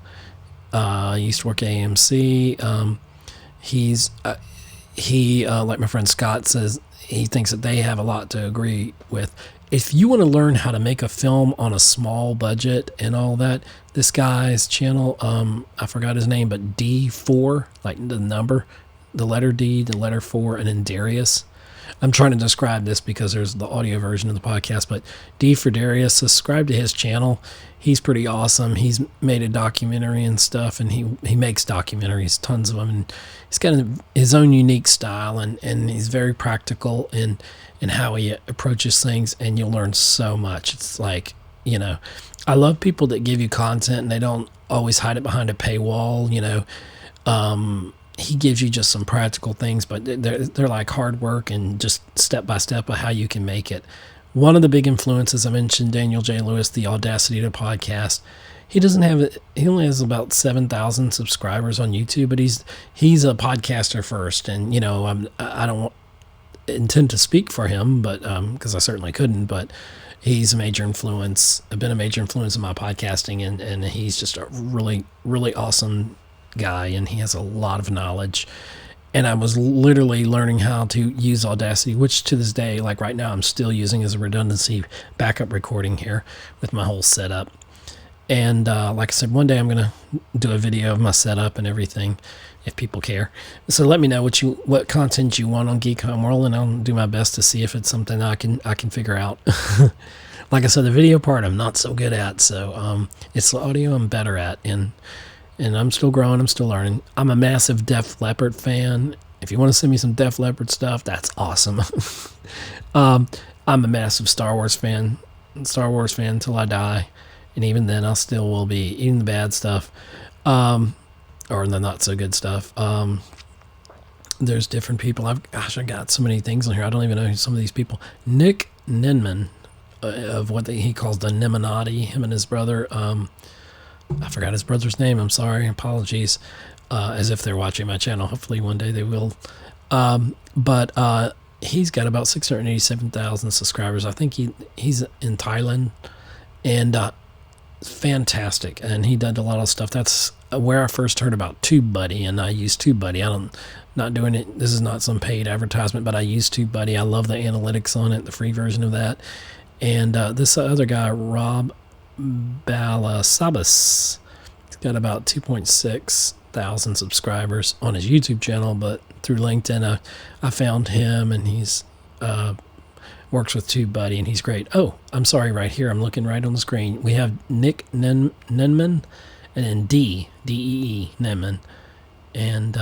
Used to work at AMC. He like my friend Scott says, he thinks that they have a lot to agree with. If you want to learn how to make a film on a small budget and all that, this guy's channel, I forgot his name, but D4, like the number, the letter D, the letter 4, and then Darius. I'm trying to describe this because there's the audio version of the podcast, but D for Darius, subscribe to his channel. He's pretty awesome. He's made a documentary and stuff, and he makes documentaries, tons of them, and he's got his own unique style, and he's very practical in how he approaches things, and you'll learn so much. It's like, I love people that give you content and they don't always hide it behind a paywall. He gives you just some practical things, but they're like hard work and just step by step of how you can make it. One of the big influences, I mentioned Daniel J. Lewis, the Audacity to Podcast. He only has about 7,000 subscribers on YouTube, but he's a podcaster first, and I don't intend to speak for him, but because I certainly couldn't, but he's a major influence. I've been a major influence in my podcasting, and he's just a really, really awesome guy, and he has a lot of knowledge. And I was literally learning how to use Audacity, which to this day, like right now, I'm still using as a redundancy backup recording here with my whole setup. And like I said, one day I'm going to do a video of my setup and everything, if people care. So let me know what content you want on Geek Homeworld, and I'll do my best to see if it's something I can figure out. Like I said, the video part I'm not so good at, so it's the audio I'm better at, and I'm still growing, I'm still learning. I'm a massive Def Leppard fan. If you want to send me some Def Leppard stuff, that's awesome. I'm a massive Star Wars fan till I die. And even then, I still will be eating the bad stuff, or the not so good stuff. There's different people. I got so many things on here. I don't even know who some of these people. Nick Ninman, of what he calls the Neminati, him and his brother. I forgot his brother's name. I'm sorry. Apologies. As if they're watching my channel. Hopefully one day they will. But he's got about 687,000 subscribers. I think he's in Thailand, and fantastic. And he did a lot of stuff. That's where I first heard about TubeBuddy, and I use TubeBuddy. I'm not doing it. This is not some paid advertisement, but I use TubeBuddy. I love the analytics on it, the free version of that. And this other guy, Rob Balasabas, he's got about 2.6 thousand subscribers on his YouTube channel, but through LinkedIn I found him, and he's works with TubeBuddy, and he's great. Oh, I'm sorry, right here, I'm looking right on the screen. We have Nick Nenman, and then D-E-E, Nenman, and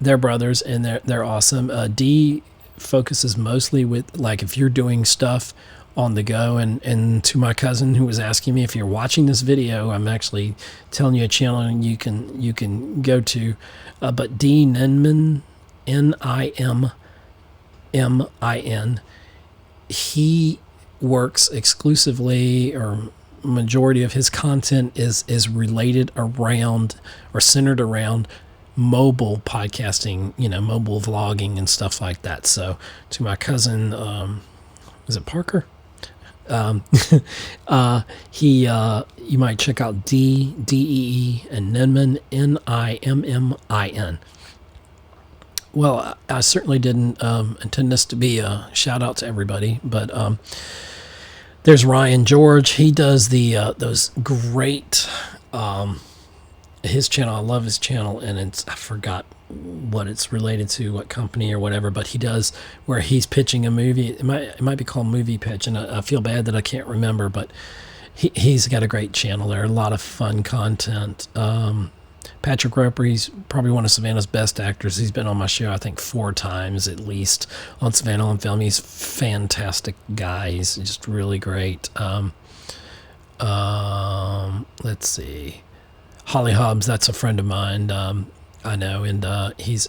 they're brothers, and they're awesome. D focuses mostly with, like, if you're doing stuff on the go, and to my cousin who was asking me, if you're watching this video, I'm actually telling you a channel and you can go to, but D Nenman, N-I-M-M-I-N, he works exclusively, or majority of his content is related around or centered around mobile podcasting, mobile vlogging and stuff like that. So to my cousin, is it Parker? You might check out D-E-E and Nenman, N-I-M-M-I-N. Well, I certainly didn't intend this to be a shout out to everybody, but there's Ryan George. He does those great his channel. I love his channel, and I forgot what it's related to, what company or whatever, but he does where he's pitching a movie. It might be called Movie Pitch, and I feel bad that I can't remember, but he's got a great channel there, a lot of fun content. Patrick Roper, he's probably one of Savannah's best actors. He's been on my show, I think, 4 times at least on Savannah on Film. He's a fantastic guy. He's just really great. Let's see. Holly Hobbs, that's a friend of mine. I know, and he's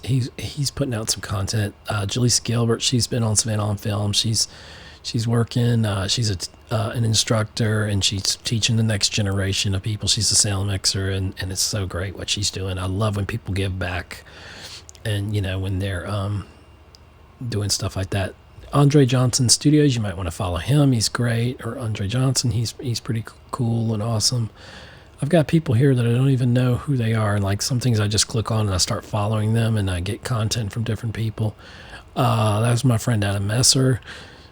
putting out some content. Julie Gilbert, she's been on Savannah on Film. She's working. She's an instructor, and she's teaching the next generation of people. She's a sound mixer, and it's so great what she's doing. I love when people give back, and when they're doing stuff like that. Andre Johnson Studios, you might want to follow him. He's great. Or Andre Johnson, he's pretty cool and awesome. I've got people here that I don't even know who they are, and like some things I just click on and I start following them, and I get content from different people. That was my friend Adam Messer.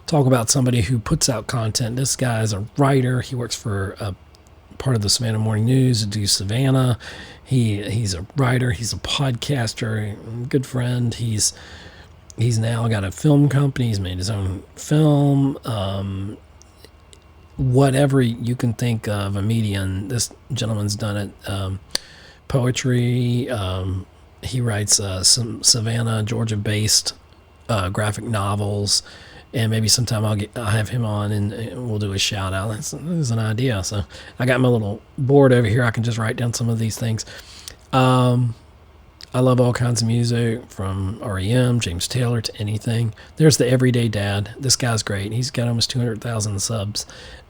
Talk about somebody who puts out content. This guy is a writer. He works for a part of the Savannah Morning News, do Savannah. He's a writer. He's a podcaster. Good friend. He's now got a film company. He's made his own film. Whatever you can think of a medium, this gentleman's done it. Poetry. He writes some Savannah, Georgia-based graphic novels, and maybe sometime I'll have him on and we'll do a shout out. This is an idea. So I got my little board over here. I can just write down some of these things. I love all kinds of music, from REM, James Taylor, to anything. There's the Everyday Dad. This guy's great. He's got almost 200,000 subs,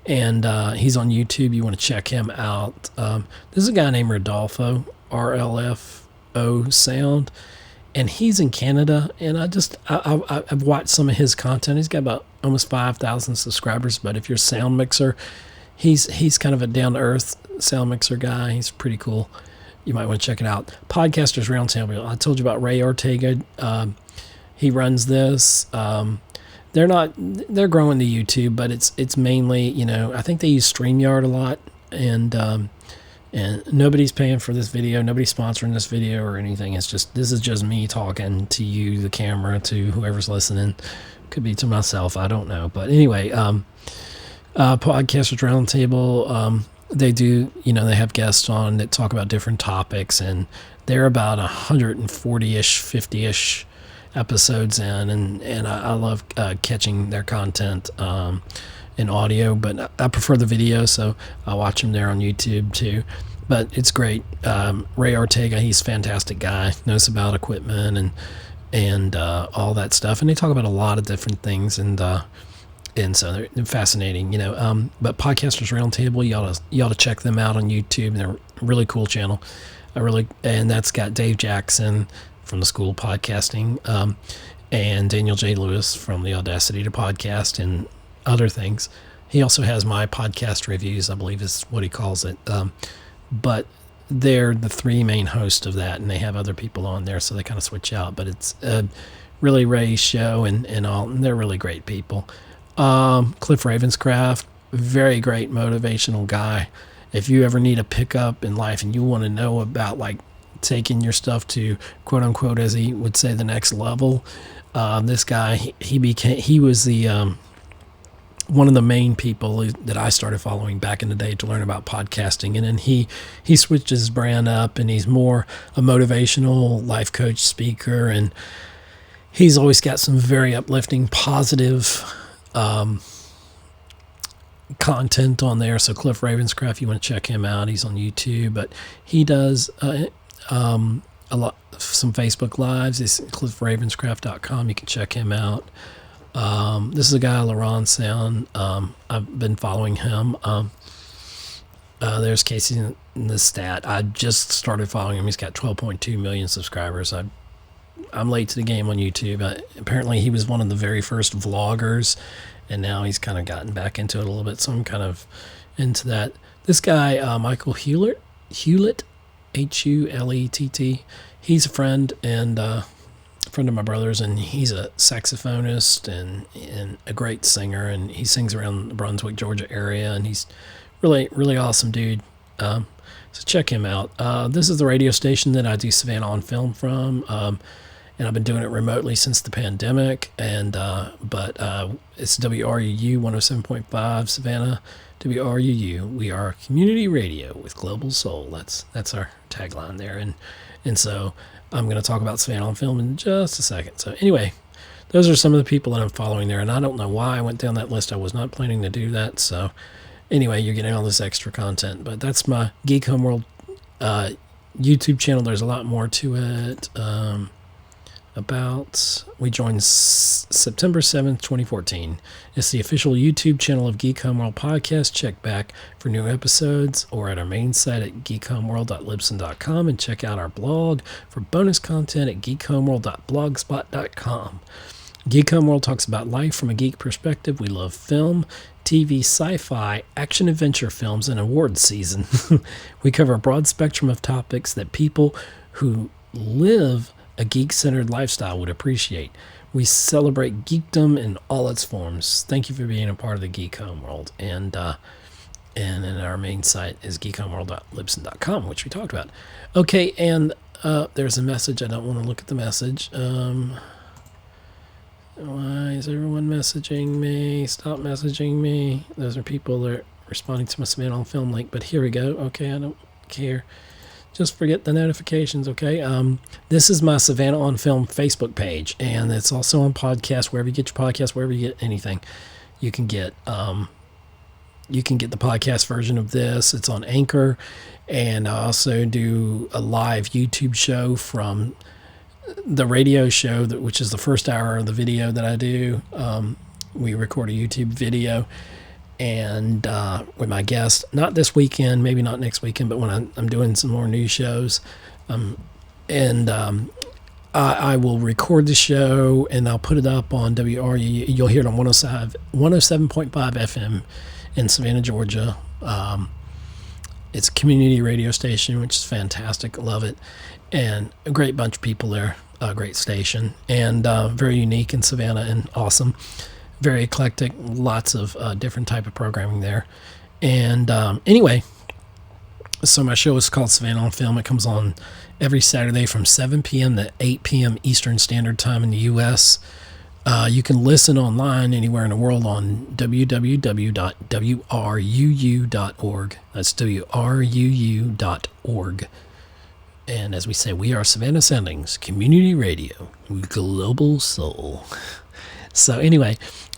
and he's on YouTube. You want to check him out. This is a guy named Rodolfo, RLFO Sound, and he's in Canada. And I've watched some of his content. He's got about almost 5,000 subscribers. But if you're a sound mixer, he's kind of a down to earth sound mixer guy. He's pretty cool. You might want to check it out. Podcasters Roundtable. I told you about Ray Ortega. He runs this. They're growing the YouTube, but it's mainly, I think they use StreamYard a lot, and nobody's paying for this video. Nobody's sponsoring this video or anything. This is just me talking to you, the camera, to whoever's listening. Could be to myself. I don't know. But anyway, Podcasters Roundtable. They do, they have guests on that talk about different topics, and they're about 140-ish, 50-ish episodes in, and I love catching their content in audio, but I prefer the video, so I watch them there on YouTube too. But it's great. Ray Ortega, he's a fantastic guy, knows about equipment and all that stuff, and they talk about a lot of different things, and so they're fascinating, But Podcasters Roundtable, you ought to check them out on YouTube. They're a really cool channel. And that's got Dave Jackson from the School of Podcasting, and Daniel J. Lewis from the Audacity to Podcast and other things. He also has my podcast reviews, I believe is what he calls it. But they're the three main hosts of that, and they have other people on there, so they kind of switch out. But it's really Ray's show and all, and they're really great people. Cliff Ravenscraft, very great motivational guy. If you ever need a pickup in life and you want to know about like taking your stuff to quote unquote, as he would say, the next level, this guy, he was the one of the main people that I started following back in the day to learn about podcasting. And then he switched his brand up, and he's more a motivational life coach, speaker, and he's always got some very uplifting, positive content on there. So Cliff Ravenscraft, you want to check him out. He's on YouTube, but he does a lot, some Facebook Lives. It's cliffravenscraft.com. You can check him out. This is a guy, Laron Sound. I've been following him. There's Casey in the stat. I just started following him. He's got 12.2 million subscribers. I'm late to the game on YouTube. Apparently he was one of the very first vloggers, and now he's kind of gotten back into it a little bit, so I'm kind of into that. This guy, Michael Hewlett, Hewlett, he's a friend and a friend of my brother's, and he's a saxophonist and a great singer, and he sings around the Brunswick, Georgia area, and he's really, really awesome dude. So check him out. This is the radio station that I do Savannah on Film from. And I've been doing it remotely since the pandemic, but it's WRUU 107.5 Savannah, WRUU. We are community radio with global soul. That's our tagline there, and so I'm going to talk about Savannah on Film in just a second. So anyway, those are some of the people that I'm following there, and I don't know why I went down that list. I was not planning to do that, so anyway, you're getting all this extra content. But that's my Geek Homeworld YouTube channel. There's a lot more to it. We joined September 7th, 2014. It's the official YouTube channel of Geek Homeworld Podcast. Check back for new episodes or at our main site at geekhomeworld.libsyn.com, and check out our blog for bonus content at geekhomeworld.blogspot.com. Geek Homeworld talks about life from a geek perspective. We love film, TV, sci-fi, action-adventure films, and awards season. We cover a broad spectrum of topics that people who live a geek-centered lifestyle would appreciate. We celebrate geekdom in all its forms. Thank you for being a part of the Geek Homeworld. And then our main site is geekhomeworld.libsyn.com, which we talked about. Okay, and there's a message. I don't want to look at the message. Why is everyone messaging me? Stop messaging me. Those are people that are responding to my Savannah on Film link. But here we go. Okay, I don't care. Just forget the notifications, okay? This is my Savannah on Film Facebook page, and it's also on podcast, wherever you get your podcast, wherever you get anything. You can get the podcast version of this. It's on Anchor, and I also do a live YouTube show from the radio show, which is the first hour of the video that I do. We record a YouTube video, and with my guest, not this weekend, maybe not next weekend, but when I'm doing some more news shows, I will record the show and I'll put it up on WRU. You'll hear it on 107.5 FM in Savannah, Georgia. It's a community radio station, which is fantastic. Love it. And a great bunch of people there, a great station, and very unique in Savannah and awesome. Very eclectic, lots of different type of programming there. And anyway, so my show is called Savannah on Film. It comes on every Saturday from 7 p.m. to 8 p.m. Eastern Standard Time in the U.S. You can listen online anywhere in the world on www.wruu.org. That's wruu.org. And as we say, we are Savannah Soundings, community radio, global soul. So anyway,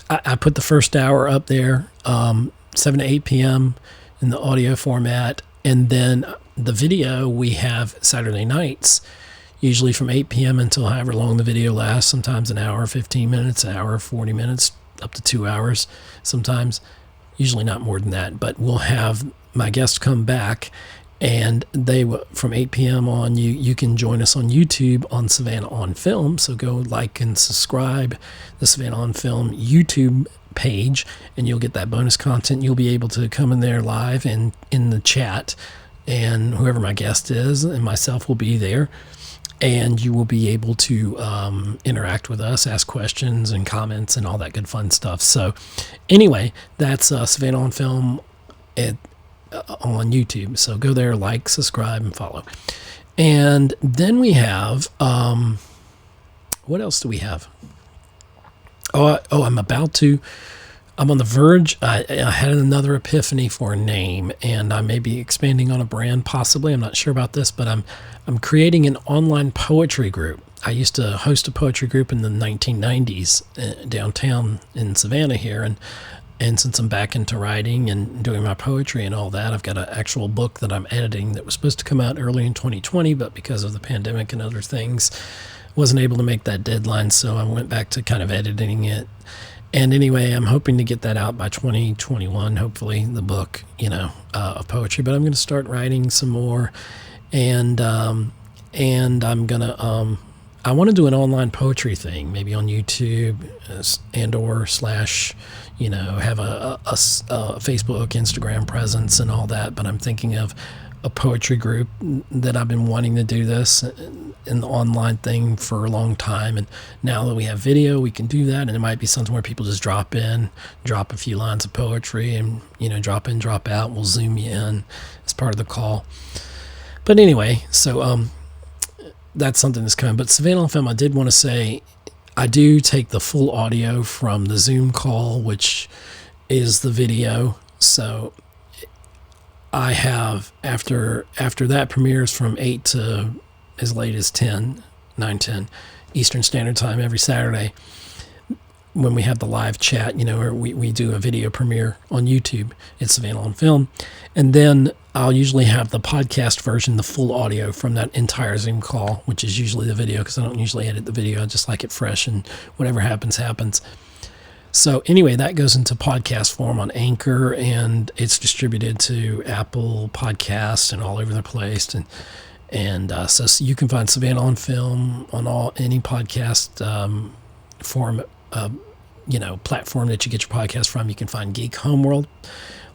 I put the first hour up there, 7 to 8 p.m. in the audio format. And then the video we have Saturday nights, usually from 8 p.m. until however long the video lasts, sometimes an hour, 15 minutes, an hour, 40 minutes, up to 2 hours sometimes, usually not more than that. But we'll have my guests come back, and they from 8 p.m. on, you can join us on YouTube on Savannah on Film. So go like and subscribe the Savannah on Film YouTube page, and you'll get that bonus content. You'll be able to come in there live and in the chat, and whoever my guest is and myself will be there, and you will be able to interact with us, ask questions and comments and all that good fun stuff. So anyway, that's Savannah on Film on YouTube. So go there, like, subscribe, and follow. And then we have what else do we have? I'm on the verge. I had another epiphany for a name, and I may be expanding on a brand possibly. I'm not sure about this, but I'm creating an online poetry group. I used to host a poetry group in the 1990s downtown in Savannah here, and since I'm back into writing and doing my poetry and all that, I've got an actual book that I'm editing that was supposed to come out early in 2020, but because of the pandemic and other things, wasn't able to make that deadline, so I went back to kind of editing it. And anyway, I'm hoping to get that out by 2021, hopefully, the book, of poetry. But I'm going to start writing some more, and I'm going to, I want to do an online poetry thing, maybe on YouTube and/or have a Facebook, Instagram presence and all that. But I'm thinking of a poetry group that I've been wanting to do this in the online thing for a long time. And now that we have video, we can do that. And it might be something where people just drop a few lines of poetry and, drop in, drop out. We'll zoom you in as part of the call. But anyway, so that's something that's coming. But Savannah on Film, I did want to say, I do take the full audio from the Zoom call, which is the video. So I have, after that premieres from 8 to as late as 9, 10 Eastern Standard Time every Saturday, when we have the live chat, or we do a video premiere on YouTube, it's Savannah on Film. And then I'll usually have the podcast version, the full audio from that entire Zoom call, which is usually the video, because I don't usually edit the video. I just like it fresh, and whatever happens, happens. So anyway, that goes into podcast form on Anchor, and it's distributed to Apple Podcasts and all over the place. And so you can find Savannah on Film on any podcast form, platform that you get your podcast from. You can find Geek Homeworld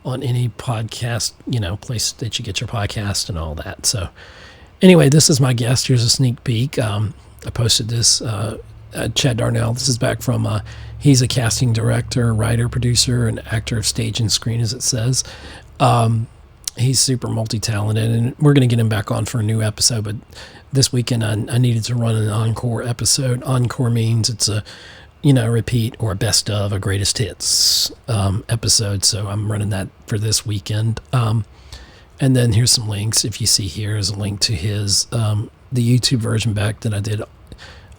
on any podcast, place that you get your podcast and all that. So anyway, this is my guest. Here's a sneak peek. I posted this, Chad Darnell. This is back from, he's a casting director, writer, producer, and actor of stage and screen, as it says. He's super multi-talented, and we're going to get him back on for a new episode. But this weekend, I needed to run an encore episode. Encore means it's a, repeat or a best of, a greatest hits episode. So I'm running that for this weekend. And then here's some links. If you see here is a link to his the YouTube version back that I did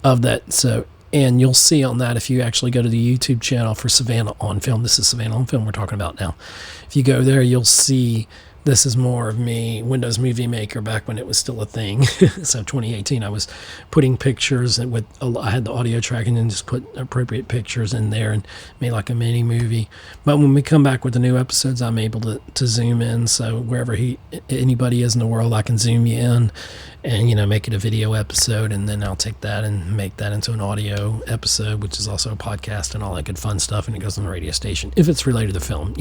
of that. So, and you'll see on that, if you actually go to the YouTube channel for Savannah on Film, this is Savannah on Film we're talking about now. If you go there, you'll see this is more of me, Windows Movie Maker, back when it was still a thing. So 2018, I was putting pictures with, I had the audio tracking and just put appropriate pictures in there and made like a mini movie. But when we come back with the new episodes, I'm able to zoom in. So wherever anybody is in the world, I can zoom you in and, make it a video episode. And then I'll take that and make that into an audio episode, which is also a podcast and all that good fun stuff. And it goes on the radio station if it's related to film,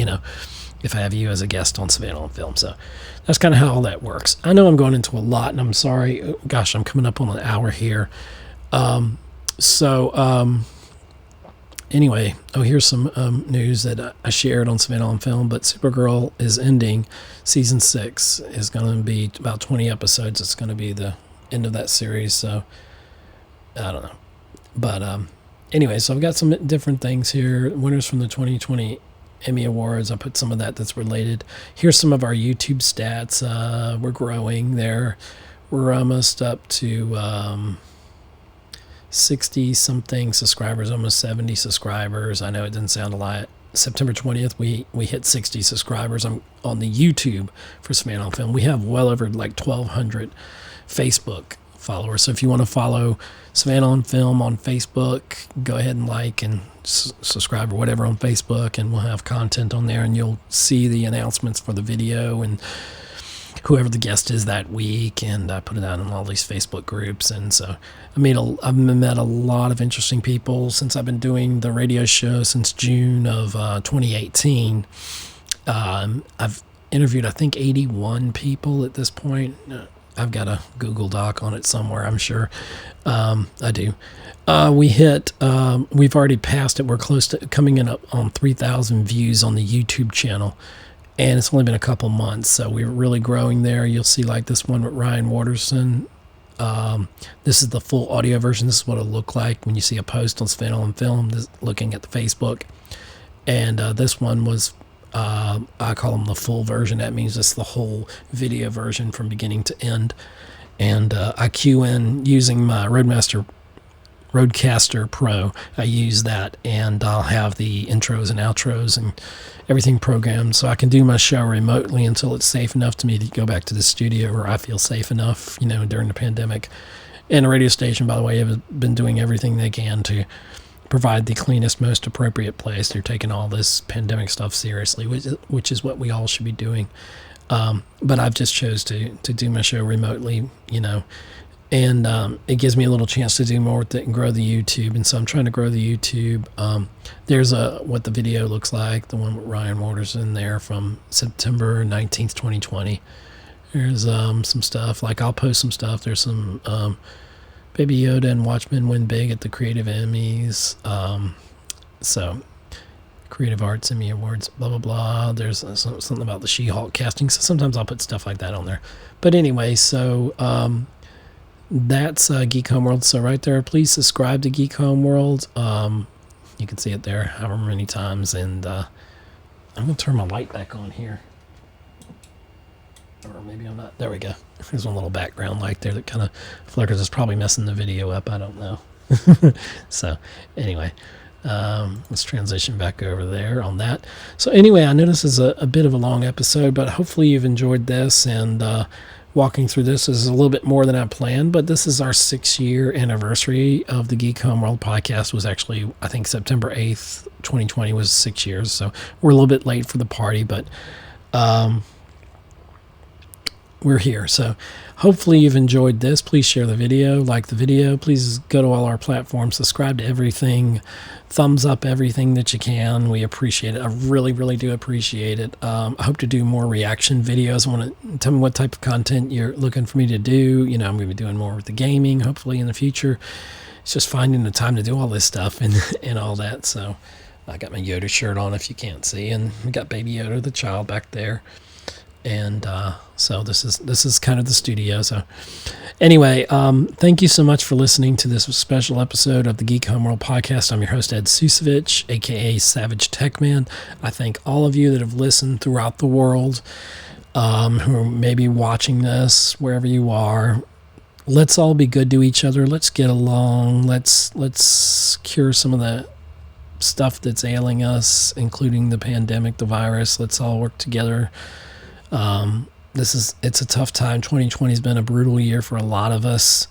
if I have you as a guest on Savannah on Film. So that's kind of how all that works. I know I'm going into a lot, and I'm sorry. Gosh, I'm coming up on an hour here. Anyway, here's some news that I shared on Savannah on Film, but Supergirl is ending. Season 6 is going to be about 20 episodes. It's going to be the end of that series, so I don't know. But anyway, so I've got some different things here. Winners from the 2020 Emmy Awards. I put some of that's related. Here's some of our YouTube stats. We're growing there. We're almost up to 60 something subscribers, almost 70 subscribers. I know it didn't sound a lot. September 20th, we hit 60 subscribers on the YouTube for Savannah on Film. We have well over like 1,200 Facebook followers. So if you want to follow Savannah on Film on Facebook, go ahead and like and subscribe or whatever on Facebook, and we'll have content on there, and you'll see the announcements for the video and whoever the guest is that week, and I put it out in all these Facebook groups. And so I've met a lot of interesting people since I've been doing the radio show since June of 2018. I've interviewed, I think, 81 people at this point. I've got a Google Doc on it somewhere, I'm sure. I do. We've already passed it. We're close to coming in up on 3,000 views on the YouTube channel. And it's only been a couple months, so we're really growing there. You'll see like this one with Ryan Waterson. This is the full audio version. This is what it'll look like when you see a post on Savannah on Film, looking at the Facebook. And this one was, I call them the full version. That means it's the whole video version from beginning to end. And I cue in using my Rodecaster Pro. I use that, and I'll have the intros and outros and everything programmed, so I can do my show remotely until it's safe enough to me to go back to the studio where I feel safe enough, during the pandemic. And the radio station, by the way, have been doing everything they can to provide the cleanest, most appropriate place. They're taking all this pandemic stuff seriously, which is what we all should be doing. But I've just chose to do my show remotely, and it gives me a little chance to do more with it and grow the YouTube. And so I'm trying to grow the YouTube. There's what the video looks like, the one with Ryan Waterson there from September 19th, 2020. There's some stuff, like I'll post some stuff. There's some Baby Yoda and Watchmen win big at the Creative Emmys. So Creative Arts Emmy Awards, blah, blah, blah. There's something about the She-Hulk casting. So sometimes I'll put stuff like that on there. But anyway, so that's Geek Homeworld. So right there, please subscribe to Geek Homeworld. You can see it there however many times. And I'm going to turn my light back on here. Or maybe I'm not. There we go. There's one little background light there that kind of flickers. It's probably messing the video up. I don't know. So anyway, Let's transition back over there on that. So anyway, I know this is a bit of a long episode, but hopefully you've enjoyed this, and walking through this is a little bit more than I planned, but this is our 6-year anniversary of the Geek Homeworld podcast. Was actually, I think, September 8th, 2020 was 6 years, so we're a little bit late for the party, but we're here. So hopefully you've enjoyed this. Please share the video, like the video. Please go to all our platforms, subscribe to everything, thumbs up everything that you can. We appreciate it. I really, really do appreciate it. I hope to do more reaction videos. I want to tell me what type of content you're looking for me to do. You know, I'm going to be doing more with the gaming, hopefully, in the future. It's just finding the time to do all this stuff and all that. So I got my Yoda shirt on, if you can't see, and we got Baby Yoda, the child, back there. And so this is kind of the studio. So anyway, thank you so much for listening to this special episode of the Geek Homeworld podcast. I'm your host, Ed Ciucevich, aka Savage Tech Man. I thank all of you that have listened throughout the world, who may be watching this wherever you are. Let's all be good to each other. Let's get along. Let's cure some of the stuff that's ailing us, including the pandemic, the virus. Let's all work together. It's a tough time. 2020 has been a brutal year for a lot of us.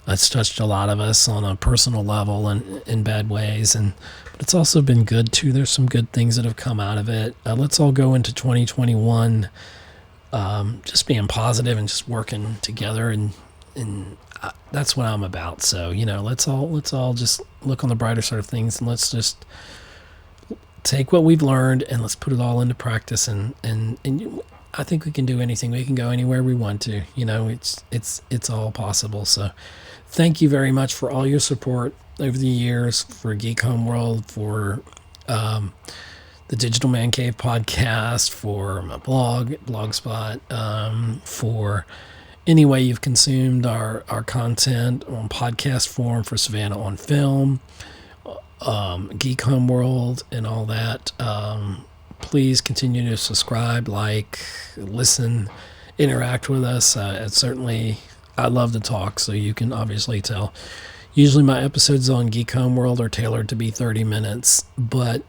It's touched a lot of us on a personal level and in bad ways, but it's also been good too. There's some good things that have come out of it. Let's all go into 2021 just being positive and just working together, and that's what I'm about. So, you know, let's all just look on the brighter side of things, and let's just take what we've learned and let's put it all into practice, and I think we can do anything. We can go anywhere we want to. You know, it's all possible. So thank you very much for all your support over the years, for Geek Homeworld, for the Digital Man Cave podcast, for my blog, Blogspot, for any way you've consumed our content on podcast form, for Savannah on Film, Geek Homeworld, and all that. Please continue to subscribe, like, listen, interact with us. I love to talk, so you can obviously tell. Usually my episodes on Geek Homeworld are tailored to be 30 minutes, but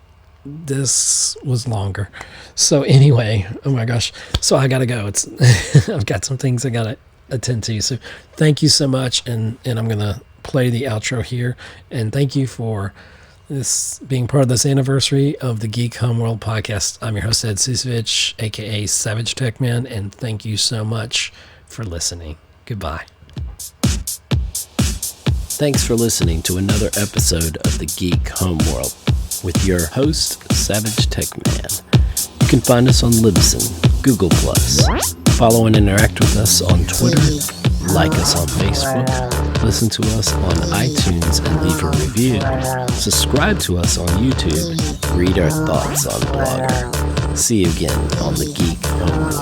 this was longer. So anyway, oh my gosh. So I got to go. I've got some things I got to attend to. So thank you so much, and I'm going to play the outro here. And thank you for this being part of this anniversary of the Geek Homeworld podcast. I'm your host, Ed Ciucevich, aka Savage Tech Man, and thank you so much for listening. Goodbye. Thanks for listening to another episode of the Geek Homeworld with your host, Savage Tech Man. You can find us on Libsyn, Google+, follow and interact with us on Twitter, like us on Facebook, listen to us on iTunes and leave a review, subscribe to us on YouTube, read our thoughts on Blogger. See you again on the Geek Homeworld.